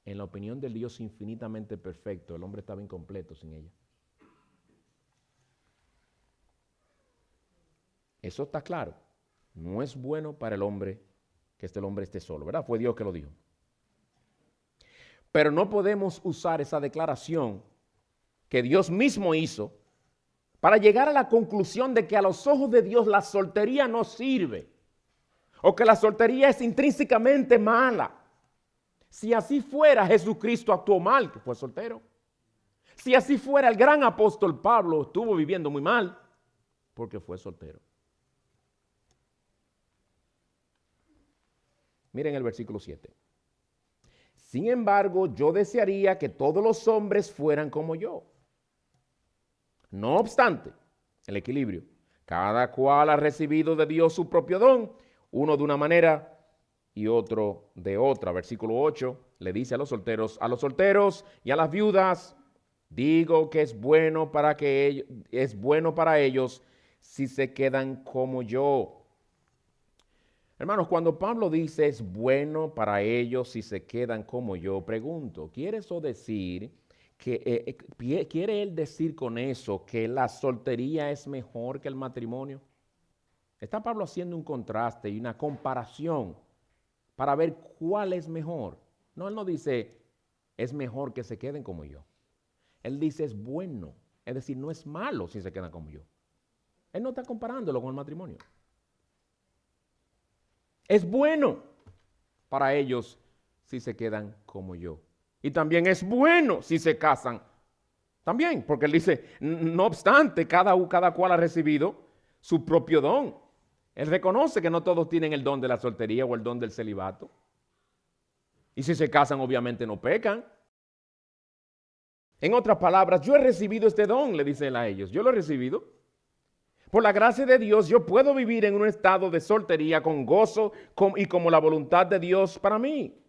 En la opinión del Dios infinitamente perfecto, el hombre estaba incompleto sin ella. Eso está claro. No es bueno para el hombre que el hombre esté solo, ¿verdad? Fue Dios que lo dijo. Pero no podemos usar esa declaración que Dios mismo hizo para llegar a la conclusión de que a los ojos de Dios la soltería no sirve o que la soltería es intrínsecamente mala. Si así fuera, Jesucristo actuó mal, que fue soltero. Si así fuera, el gran apóstol Pablo estuvo viviendo muy mal porque fue soltero. Miren el versículo 7. Sin embargo, yo desearía que todos los hombres fueran como yo. No obstante, el equilibrio. Cada cual ha recibido de Dios su propio don, uno de una manera y otro de otra. Versículo 8 le dice a los solteros y a las viudas, digo que es bueno para ellos si se quedan como yo. Hermanos, cuando Pablo dice es bueno para ellos si se quedan como yo, pregunto, ¿quiere eso decir quiere él decir con eso que la soltería es mejor que el matrimonio? Está Pablo haciendo un contraste y una comparación para ver cuál es mejor. No, él no dice es mejor que se queden como yo. Él dice es bueno, es decir, no es malo si se quedan como yo. Él no está comparándolo con el matrimonio. Es bueno para ellos si se quedan como yo. Y también es bueno si se casan. También, porque él dice, no obstante, cada cual ha recibido su propio don. Él reconoce que no todos tienen el don de la soltería o el don del celibato. Y si se casan, obviamente no pecan. En otras palabras, yo he recibido este don, le dice él a ellos. Yo lo he recibido. Por la gracia de Dios, yo puedo vivir en un estado de soltería con gozo y como la voluntad de Dios para mí.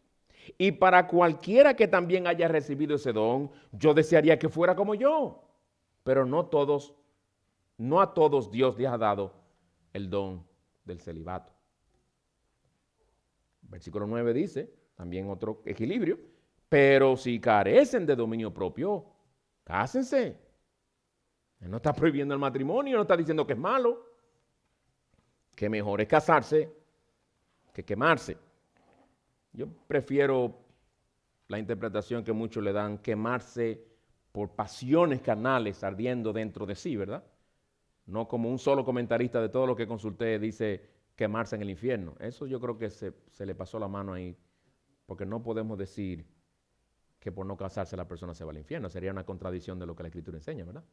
Y para cualquiera que también haya recibido ese don, yo desearía que fuera como yo. Pero no a todos Dios les ha dado el don del celibato. Versículo 9 dice, también otro equilibrio, pero si carecen de dominio propio, cásense. Él no está prohibiendo el matrimonio, no está diciendo que es malo, que mejor es casarse que quemarse. Yo prefiero la interpretación que muchos le dan, quemarse por pasiones carnales ardiendo dentro de sí, ¿verdad? No como un solo comentarista de todo lo que consulté dice quemarse en el infierno. Eso yo creo que se le pasó la mano ahí, porque no podemos decir que por no casarse la persona se va al infierno. Sería una contradicción de lo que la Escritura enseña, ¿verdad?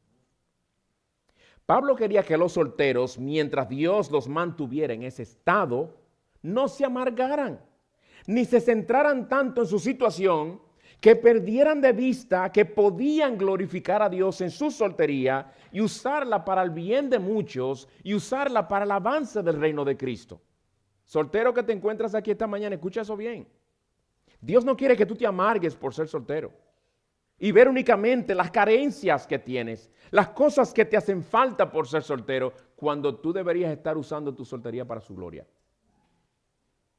Pablo quería que los solteros, mientras Dios los mantuviera en ese estado, no se amargaran, ni se centraran tanto en su situación, que perdieran de vista que podían glorificar a Dios en su soltería y usarla para el bien de muchos y usarla para el avance del reino de Cristo. Soltero que te encuentras aquí esta mañana, escucha eso bien. Dios no quiere que tú te amargues por ser soltero y ver únicamente las carencias que tienes, las cosas que te hacen falta por ser soltero, cuando tú deberías estar usando tu soltería para su gloria.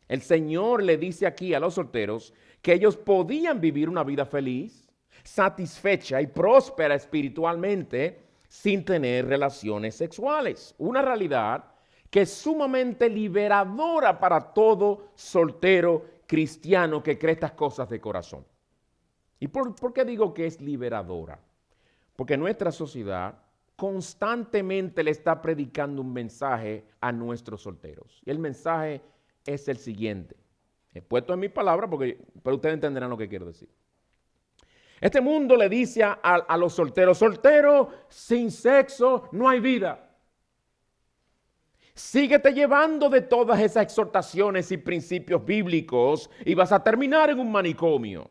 El Señor le dice aquí a los solteros que ellos podían vivir una vida feliz, satisfecha y próspera espiritualmente sin tener relaciones sexuales. Una realidad que es sumamente liberadora para todo soltero cristiano que cree estas cosas de corazón. ¿Y por qué digo que es liberadora? Porque nuestra sociedad constantemente le está predicando un mensaje a nuestros solteros. Y el mensaje es el siguiente. He puesto en mi palabra pero ustedes entenderán lo que quiero decir. Este mundo le dice a los solteros, soltero, sin sexo no hay vida. Síguete llevando de todas esas exhortaciones y principios bíblicos y vas a terminar en un manicomio.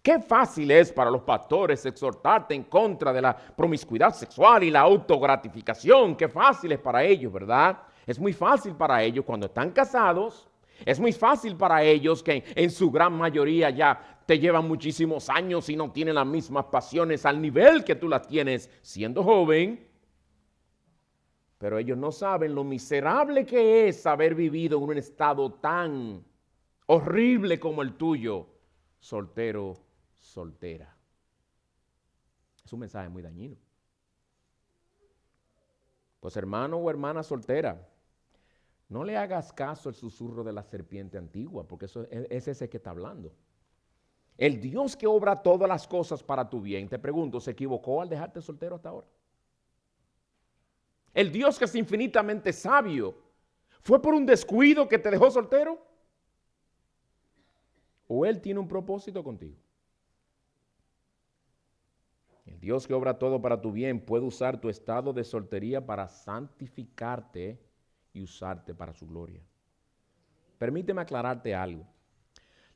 Qué fácil es para los pastores exhortarte en contra de la promiscuidad sexual y la autogratificación. Qué fácil es para ellos, ¿verdad? Es muy fácil para ellos cuando están casados. Es muy fácil para ellos que en su gran mayoría ya te llevan muchísimos años y no tienen las mismas pasiones al nivel que tú las tienes siendo joven. Pero ellos no saben lo miserable que es haber vivido en un estado tan horrible como el tuyo, soltero, soltera. Es un mensaje muy dañino. Pues hermano o hermana soltera, no le hagas caso al susurro de la serpiente antigua, porque eso es ese que está hablando. El Dios que obra todas las cosas para tu bien, te pregunto, ¿se equivocó al dejarte soltero hasta ahora? El Dios que es infinitamente sabio, ¿fue por un descuido que te dejó soltero? ¿O Él tiene un propósito contigo? El Dios que obra todo para tu bien puede usar tu estado de soltería para santificarte y usarte para su gloria. Permíteme aclararte algo.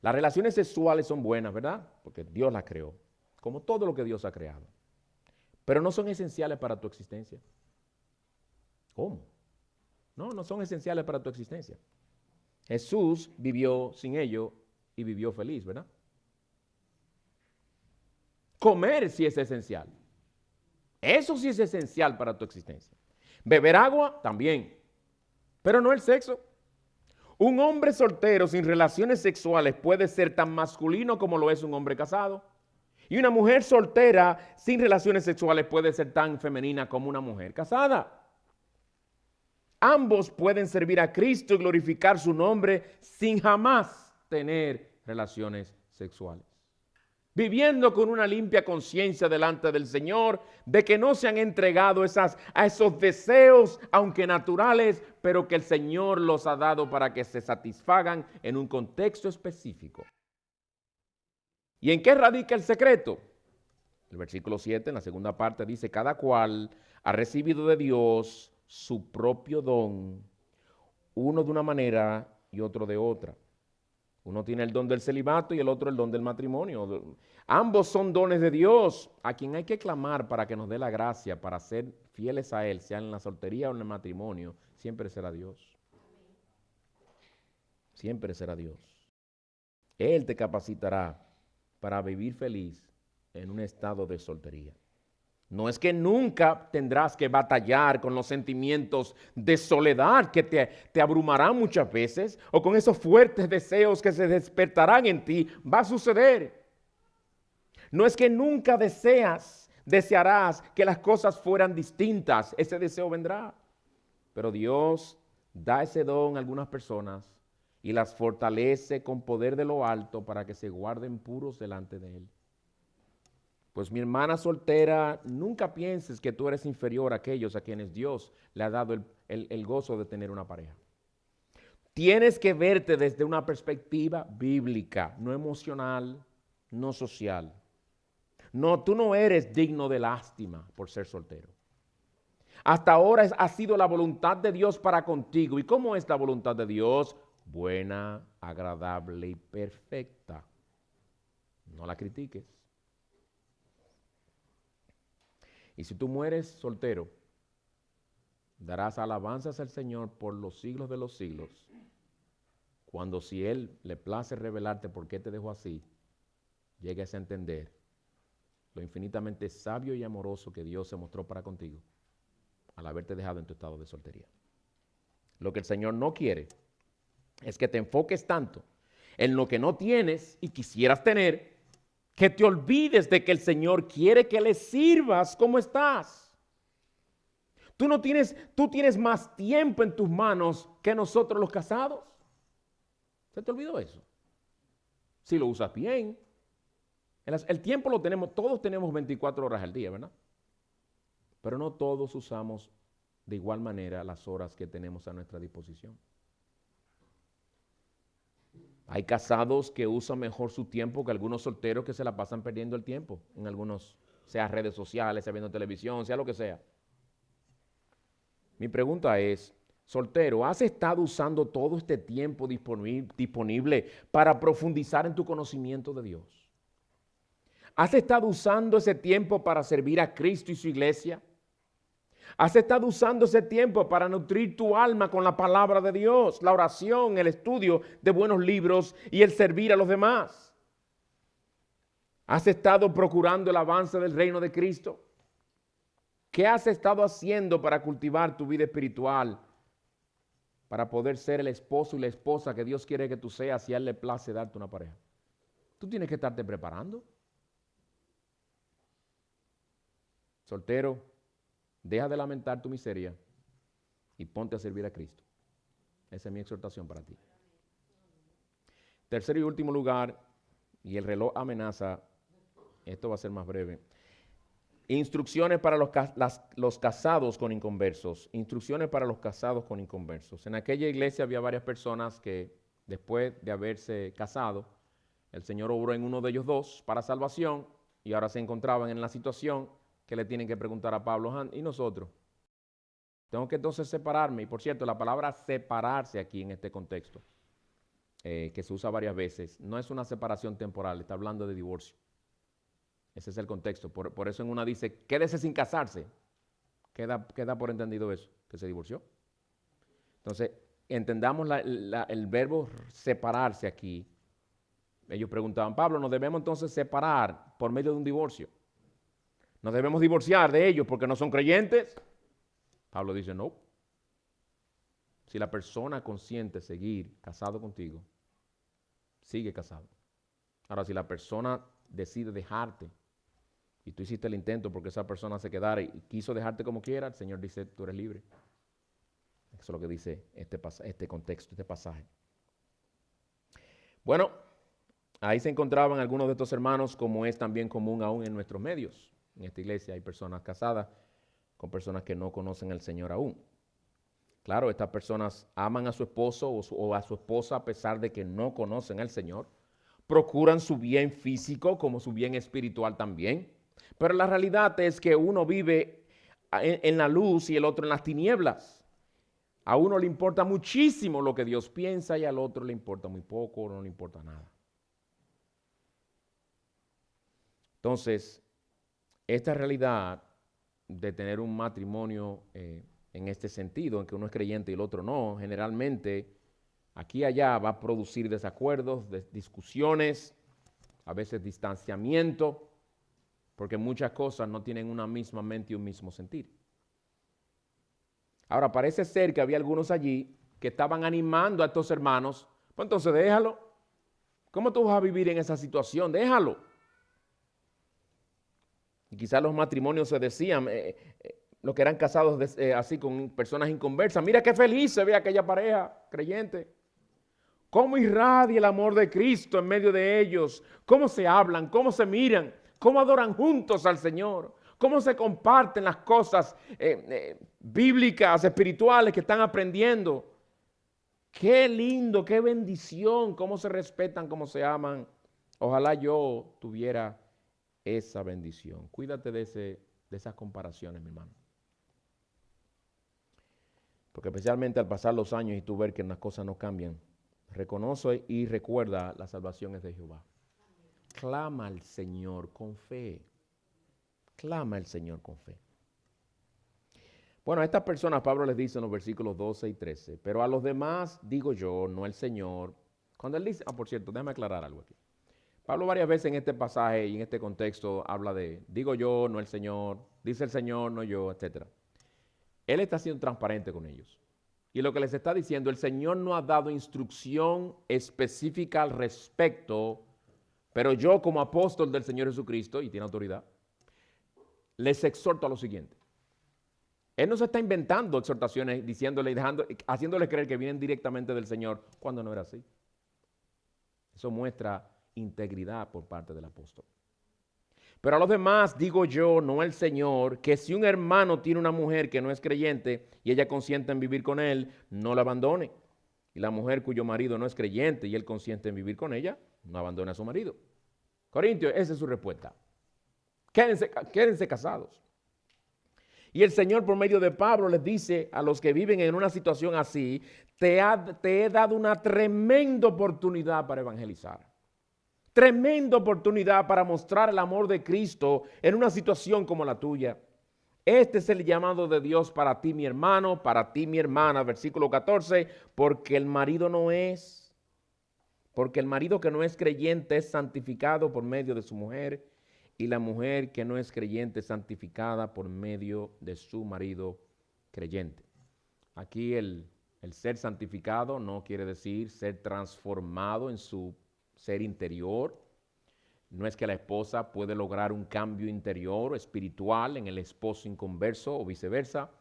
Las relaciones sexuales son buenas, ¿verdad? Porque Dios las creó, como todo lo que Dios ha creado. Pero no son esenciales para tu existencia. ¿Cómo? No son esenciales para tu existencia. Jesús vivió sin ello y vivió feliz, ¿verdad? Comer sí es esencial. Eso sí es esencial para tu existencia. Beber agua también, pero no el sexo. Un hombre soltero sin relaciones sexuales puede ser tan masculino como lo es un hombre casado. Y una mujer soltera sin relaciones sexuales puede ser tan femenina como una mujer casada. Ambos pueden servir a Cristo y glorificar su nombre sin jamás tener relaciones sexuales. Viviendo con una limpia conciencia delante del Señor, de que no se han entregado a esos deseos, aunque naturales, pero que el Señor los ha dado para que se satisfagan en un contexto específico. ¿Y en qué radica el secreto? El versículo 7, en la segunda parte, dice, cada cual ha recibido de Dios su propio don, uno de una manera y otro de otra. Uno tiene el don del celibato y el otro el don del matrimonio. Ambos son dones de Dios, a quien hay que clamar para que nos dé la gracia para ser fieles a Él, sea en la soltería o en el matrimonio, siempre será Dios. Siempre será Dios. Él te capacitará para vivir feliz en un estado de soltería. No es que nunca tendrás que batallar con los sentimientos de soledad que te abrumarán muchas veces o con esos fuertes deseos que se despertarán en ti. Va a suceder. No es que nunca desearás que las cosas fueran distintas. Ese deseo vendrá. Pero Dios da ese don a algunas personas y las fortalece con poder de lo alto para que se guarden puros delante de Él. Pues mi hermana soltera, nunca pienses que tú eres inferior a aquellos a quienes Dios le ha dado el gozo de tener una pareja. Tienes que verte desde una perspectiva bíblica, no emocional, no social. No, tú no eres digno de lástima por ser soltero. Hasta ahora ha sido la voluntad de Dios para contigo. ¿Y cómo es la voluntad de Dios? Buena, agradable y perfecta. No la critiques. Y si tú mueres soltero, darás alabanzas al Señor por los siglos de los siglos. Cuando si Él le place revelarte por qué te dejó así, llegues a entender lo infinitamente sabio y amoroso que Dios se mostró para contigo al haberte dejado en tu estado de soltería. Lo que el Señor no quiere es que te enfoques tanto en lo que no tienes y quisieras tener, que te olvides de que el Señor quiere que le sirvas como estás. Tú tienes más tiempo en tus manos que nosotros los casados. ¿Se te olvidó eso? Si lo usas bien. El tiempo lo tenemos, todos tenemos 24 horas al día, ¿verdad? Pero no todos usamos de igual manera las horas que tenemos a nuestra disposición. Hay casados que usan mejor su tiempo que algunos solteros que se la pasan perdiendo el tiempo en algunos, sea redes sociales, sea viendo televisión, sea lo que sea. Mi pregunta es, soltero, ¿has estado usando todo este tiempo disponible para profundizar en tu conocimiento de Dios? ¿Has estado usando ese tiempo para servir a Cristo y su iglesia? Has estado usando ese tiempo para nutrir tu alma con la palabra de Dios, la oración, el estudio de buenos libros y el servir a los demás. Has estado procurando el avance del reino de Cristo. ¿Qué has estado haciendo para cultivar tu vida espiritual? Para poder ser el esposo y la esposa que Dios quiere que tú seas si a Él le place darte una pareja. Tú tienes que estarte preparando. Soltero, deja de lamentar tu miseria y ponte a servir a Cristo. Esa es mi exhortación para ti. Tercero y último lugar, y el reloj amenaza, esto va a ser más breve. Instrucciones para los casados con inconversos. Instrucciones para los casados con inconversos. En aquella iglesia había varias personas que después de haberse casado, el Señor obró en uno de ellos dos para salvación y ahora se encontraban en la situación que le tienen que preguntar a Pablo, ¿y nosotros? Tengo que entonces separarme. Y por cierto, la palabra separarse aquí en este contexto, que se usa varias veces, no es una separación temporal, está hablando de divorcio. Ese es el contexto. Por eso en una dice, quédese sin casarse. Queda por entendido eso, que se divorció. Entonces, entendamos el verbo separarse aquí. Ellos preguntaban, Pablo, ¿nos debemos entonces separar por medio de un divorcio? ¿Nos debemos divorciar de ellos porque no son creyentes? Pablo dice, no. Si la persona consiente seguir casado contigo, sigue casado. Ahora, si la persona decide dejarte y tú hiciste el intento porque esa persona se quedara y quiso dejarte como quiera, el Señor dice, tú eres libre. Eso es lo que dice este contexto, este pasaje. Bueno, ahí se encontraban algunos de estos hermanos, como es también común aún en nuestros medios. En esta iglesia hay personas casadas con personas que no conocen al Señor aún. Claro, estas personas aman a su esposo o a su esposa a pesar de que no conocen al Señor. Procuran su bien físico como su bien espiritual también. Pero la realidad es que uno vive en la luz y el otro en las tinieblas. A uno le importa muchísimo lo que Dios piensa y al otro le importa muy poco o no le importa nada. Entonces, esta realidad de tener un matrimonio en este sentido, en que uno es creyente y el otro no, generalmente aquí y allá va a producir desacuerdos, discusiones, a veces distanciamiento, porque muchas cosas no tienen una misma mente y un mismo sentir. Ahora, parece ser que había algunos allí que estaban animando a estos hermanos, pues entonces déjalo. ¿Cómo tú vas a vivir en esa situación? Déjalo. Y quizás los matrimonios se decían, los que eran casados así con personas inconversas, mira qué feliz se ve aquella pareja creyente. Cómo irradia el amor de Cristo en medio de ellos, cómo se hablan, cómo se miran, cómo adoran juntos al Señor, cómo se comparten las cosas bíblicas, espirituales que están aprendiendo. Qué lindo, qué bendición, cómo se respetan, cómo se aman. Ojalá yo tuviera esa bendición. Cuídate de esas comparaciones, mi hermano. Porque especialmente al pasar los años y tú ver que las cosas no cambian, reconoce y recuerda las salvaciones de Jehová. Clama al Señor con fe. Clama al Señor con fe. Bueno, a estas personas Pablo les dice en los versículos 12 y 13, pero a los demás digo yo, no el Señor. Cuando él dice, por cierto, déjame aclarar algo aquí. Pablo varias veces en este pasaje y en este contexto habla de, digo yo, no el Señor, dice el Señor, no yo, etc. Él está siendo transparente con ellos. Y lo que les está diciendo, el Señor no ha dado instrucción específica al respecto, pero yo como apóstol del Señor Jesucristo, y tiene autoridad, les exhorto a lo siguiente. Él no se está inventando exhortaciones, diciéndole y haciéndole creer que vienen directamente del Señor, cuando no era así. Eso muestra integridad por parte del apóstol. Pero a los demás digo yo, no el Señor, que si un hermano tiene una mujer que no es creyente y ella consiente en vivir con él, no la abandone. Y la mujer cuyo marido no es creyente y él consiente en vivir con ella, no abandone a su marido. Corintios, esa es su respuesta. Quédense casados. Y el Señor por medio de Pablo les dice a los que viven en una situación así, te he dado una tremenda oportunidad para evangelizar. Tremenda oportunidad para mostrar el amor de Cristo en una situación como la tuya. Este es el llamado de Dios para ti, mi hermano, para ti, mi hermana. Versículo 14, porque el marido que no es creyente es santificado por medio de su mujer, y la mujer que no es creyente es santificada por medio de su marido creyente. Aquí el ser santificado no quiere decir ser transformado en su ser interior. No es que la esposa puede lograr un cambio interior o espiritual en el esposo inconverso o viceversa,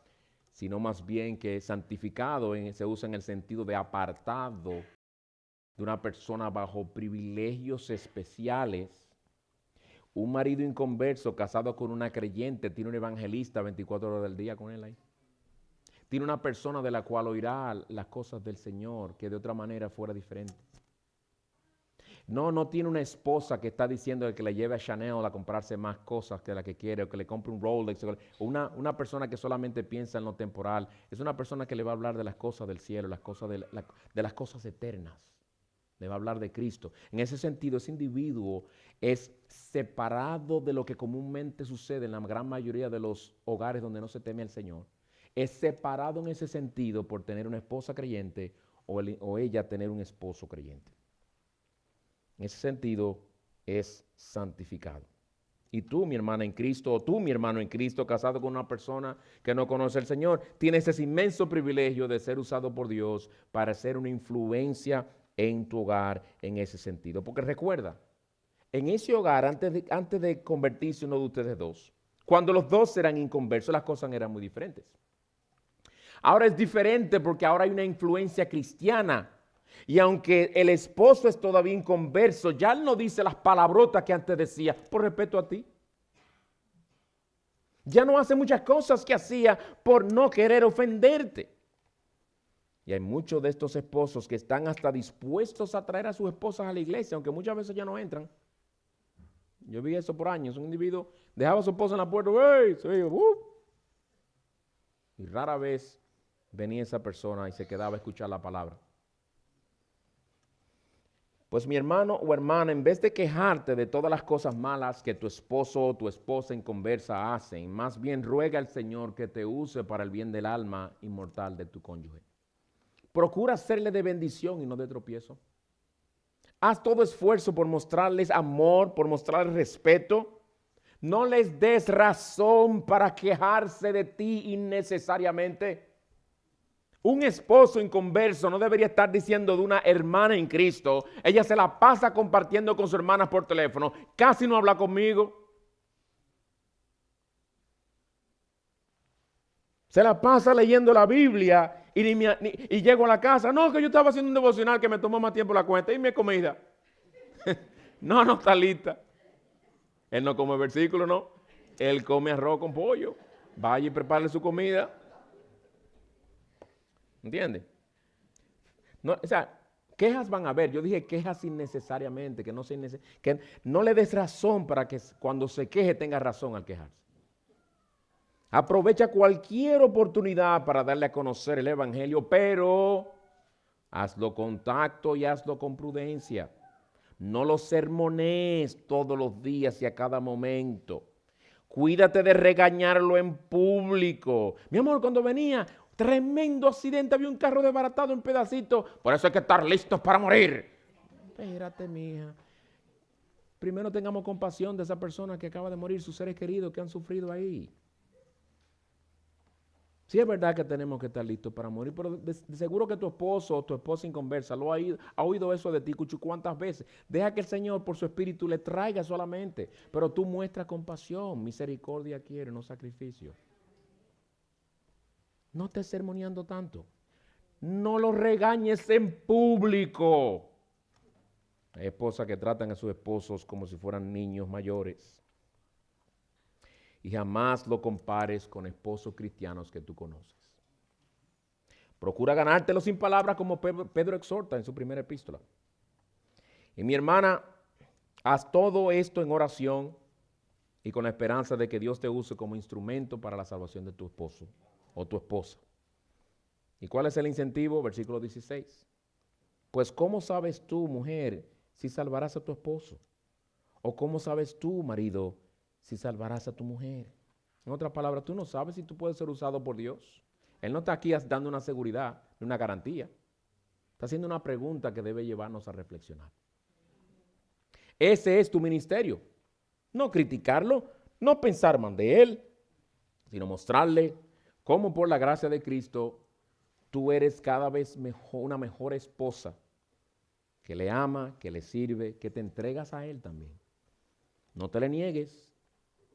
sino más bien que santificado se usa en el sentido de apartado de una persona bajo privilegios especiales. Un marido inconverso casado con una creyente tiene un evangelista 24 horas del día con él ahí. Tiene una persona de la cual oirá las cosas del Señor que de otra manera fuera diferente. No tiene una esposa que está diciendo que le lleve a Chanel a comprarse más cosas que la que quiere, o que le compre un Rolex, o una persona que solamente piensa en lo temporal. Es una persona que le va a hablar de las cosas del cielo, de las cosas eternas. Le va a hablar de Cristo. En ese sentido, ese individuo es separado de lo que comúnmente sucede en la gran mayoría de los hogares donde no se teme al Señor. Es separado en ese sentido por tener una esposa creyente o ella tener un esposo creyente. En ese sentido, es santificado. Y tú, mi hermana en Cristo, o tú, mi hermano en Cristo, casado con una persona que no conoce al Señor, tienes ese inmenso privilegio de ser usado por Dios para ser una influencia en tu hogar en ese sentido. Porque recuerda, en ese hogar, antes de convertirse uno de ustedes dos, cuando los dos eran inconversos, las cosas eran muy diferentes. Ahora es diferente porque ahora hay una influencia cristiana. Y aunque el esposo es todavía inconverso, ya él no dice las palabrotas que antes decía, por respeto a ti. Ya no hace muchas cosas que hacía por no querer ofenderte. Y hay muchos de estos esposos que están hasta dispuestos a traer a sus esposas a la iglesia, aunque muchas veces ya no entran. Yo vi eso por años. Un individuo dejaba a su esposa en la puerta, y rara vez venía esa persona y se quedaba a escuchar la palabra. Pues mi hermano o hermana, en vez de quejarte de todas las cosas malas que tu esposo o tu esposa inconversa hacen, más bien ruega al Señor que te use para el bien del alma inmortal de tu cónyuge. Procura hacerle de bendición y no de tropiezo. Haz todo esfuerzo por mostrarles amor, por mostrarles respeto. No les des razón para quejarse de ti innecesariamente. Un esposo inconverso no debería estar diciendo de una hermana en Cristo, ella se la pasa compartiendo con su hermana por teléfono, casi no habla conmigo. Se la pasa leyendo la Biblia y llego a la casa, no, que yo estaba haciendo un devocional que me tomó más tiempo la cuenta y mi comida. No está lista. Él no come versículo, no. Él come arroz con pollo. Vaya y prepare su comida. ¿Entiendes? No, o sea, quejas van a haber. Yo dije quejas innecesariamente, que no le des razón para que cuando se queje tenga razón al quejarse. Aprovecha cualquier oportunidad para darle a conocer el evangelio, pero hazlo con tacto y hazlo con prudencia. No lo sermonees todos los días y a cada momento. Cuídate de regañarlo en público. Mi amor, cuando venía, tremendo accidente, había un carro desbaratado en pedacitos. Por eso hay que estar listos para morir. Espérate, mija. Primero tengamos compasión de esa persona que acaba de morir, sus seres queridos que han sufrido ahí. Sí es verdad que tenemos que estar listos para morir, pero de seguro que tu esposo o tu esposa inconversa ha oído eso de ti, Cuchu, ¿cuántas veces? Deja que el Señor por su espíritu le traiga solamente, pero tú muestras compasión, misericordia quiere, no sacrificio. No estés sermoneando tanto. No lo regañes en público. Hay esposas que tratan a sus esposos como si fueran niños mayores. Y jamás lo compares con esposos cristianos que tú conoces. Procura ganártelo sin palabras como Pedro exhorta en su primera epístola. Y mi hermana, haz todo esto en oración y con la esperanza de que Dios te use como instrumento para la salvación de tu esposo o tu esposa. ¿Y cuál es el incentivo? Versículo 16. Pues ¿cómo sabes tú, mujer, si salvarás a tu esposo? ¿O cómo sabes tú, marido, si salvarás a tu mujer? En otras palabras, tú no sabes si tú puedes ser usado por Dios. Él no está aquí dando una seguridad, una garantía. Está haciendo una pregunta que debe llevarnos a reflexionar. Ese es tu ministerio. No criticarlo, no pensar mal de él, sino mostrarle cómo por la gracia de Cristo tú eres cada vez mejor, una mejor esposa que le ama, que le sirve, que te entregas a él también. No te le niegues.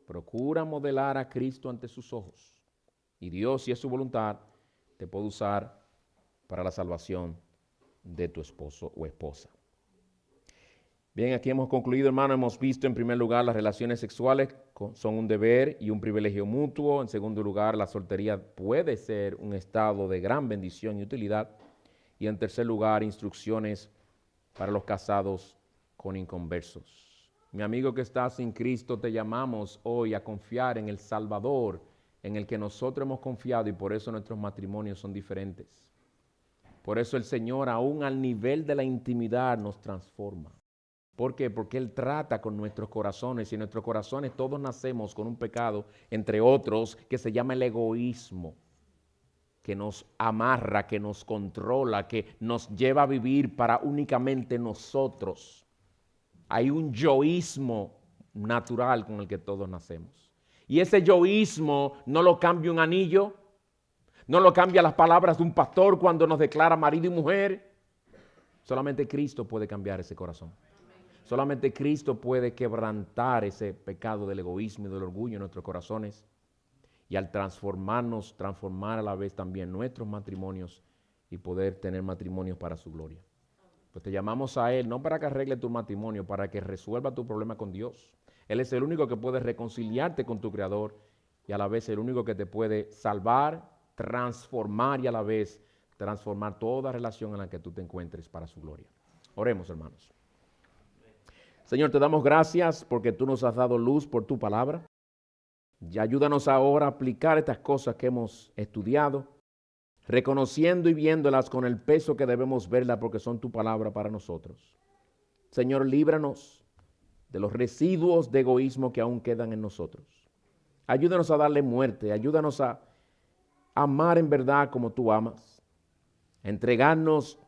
Procura modelar a Cristo ante sus ojos. Y Dios, si es su voluntad, te puede usar para la salvación de tu esposo o esposa. Bien, aquí hemos concluido, hermano. Hemos visto en primer lugar las relaciones sexuales son un deber y un privilegio mutuo. En segundo lugar, la soltería puede ser un estado de gran bendición y utilidad. Y en tercer lugar, instrucciones para los casados con inconversos. Mi amigo que está sin Cristo, te llamamos hoy a confiar en el Salvador, en el que nosotros hemos confiado, y por eso nuestros matrimonios son diferentes. Por eso el Señor, aún al nivel de la intimidad, nos transforma. ¿Por qué? Porque Él trata con nuestros corazones, y en nuestros corazones todos nacemos con un pecado, entre otros, que se llama el egoísmo, que nos amarra, que nos controla, que nos lleva a vivir para únicamente nosotros. Hay un yoísmo natural con el que todos nacemos. Y ese yoísmo no lo cambia un anillo, no lo cambia las palabras de un pastor cuando nos declara marido y mujer. Solamente Cristo puede cambiar ese corazón. Solamente Cristo puede quebrantar ese pecado del egoísmo y del orgullo en nuestros corazones. Y al transformarnos, transformar a la vez también nuestros matrimonios y poder tener matrimonios para su gloria. Pues te llamamos a Él, no para que arregle tu matrimonio, para que resuelva tu problema con Dios. Él es el único que puede reconciliarte con tu Creador y a la vez el único que te puede salvar, transformar y a la vez transformar toda relación en la que tú te encuentres para su gloria. Oremos, hermanos. Señor, te damos gracias porque tú nos has dado luz por tu palabra. Y ayúdanos ahora a aplicar estas cosas que hemos estudiado, reconociendo y viéndolas con el peso que debemos verlas porque son tu palabra para nosotros. Señor, líbranos de los residuos de egoísmo que aún quedan en nosotros. Ayúdanos a darle muerte, ayúdanos a amar en verdad como tú amas, a entregarnos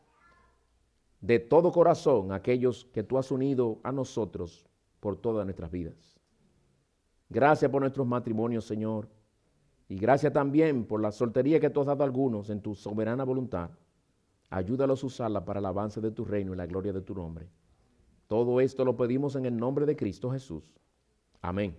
de todo corazón a aquellos que tú has unido a nosotros por todas nuestras vidas. Gracias por nuestros matrimonios, Señor. Y gracias también por la soltería que tú has dado a algunos en tu soberana voluntad. Ayúdalos a usarla para el avance de tu reino y la gloria de tu nombre. Todo esto lo pedimos en el nombre de Cristo Jesús. Amén.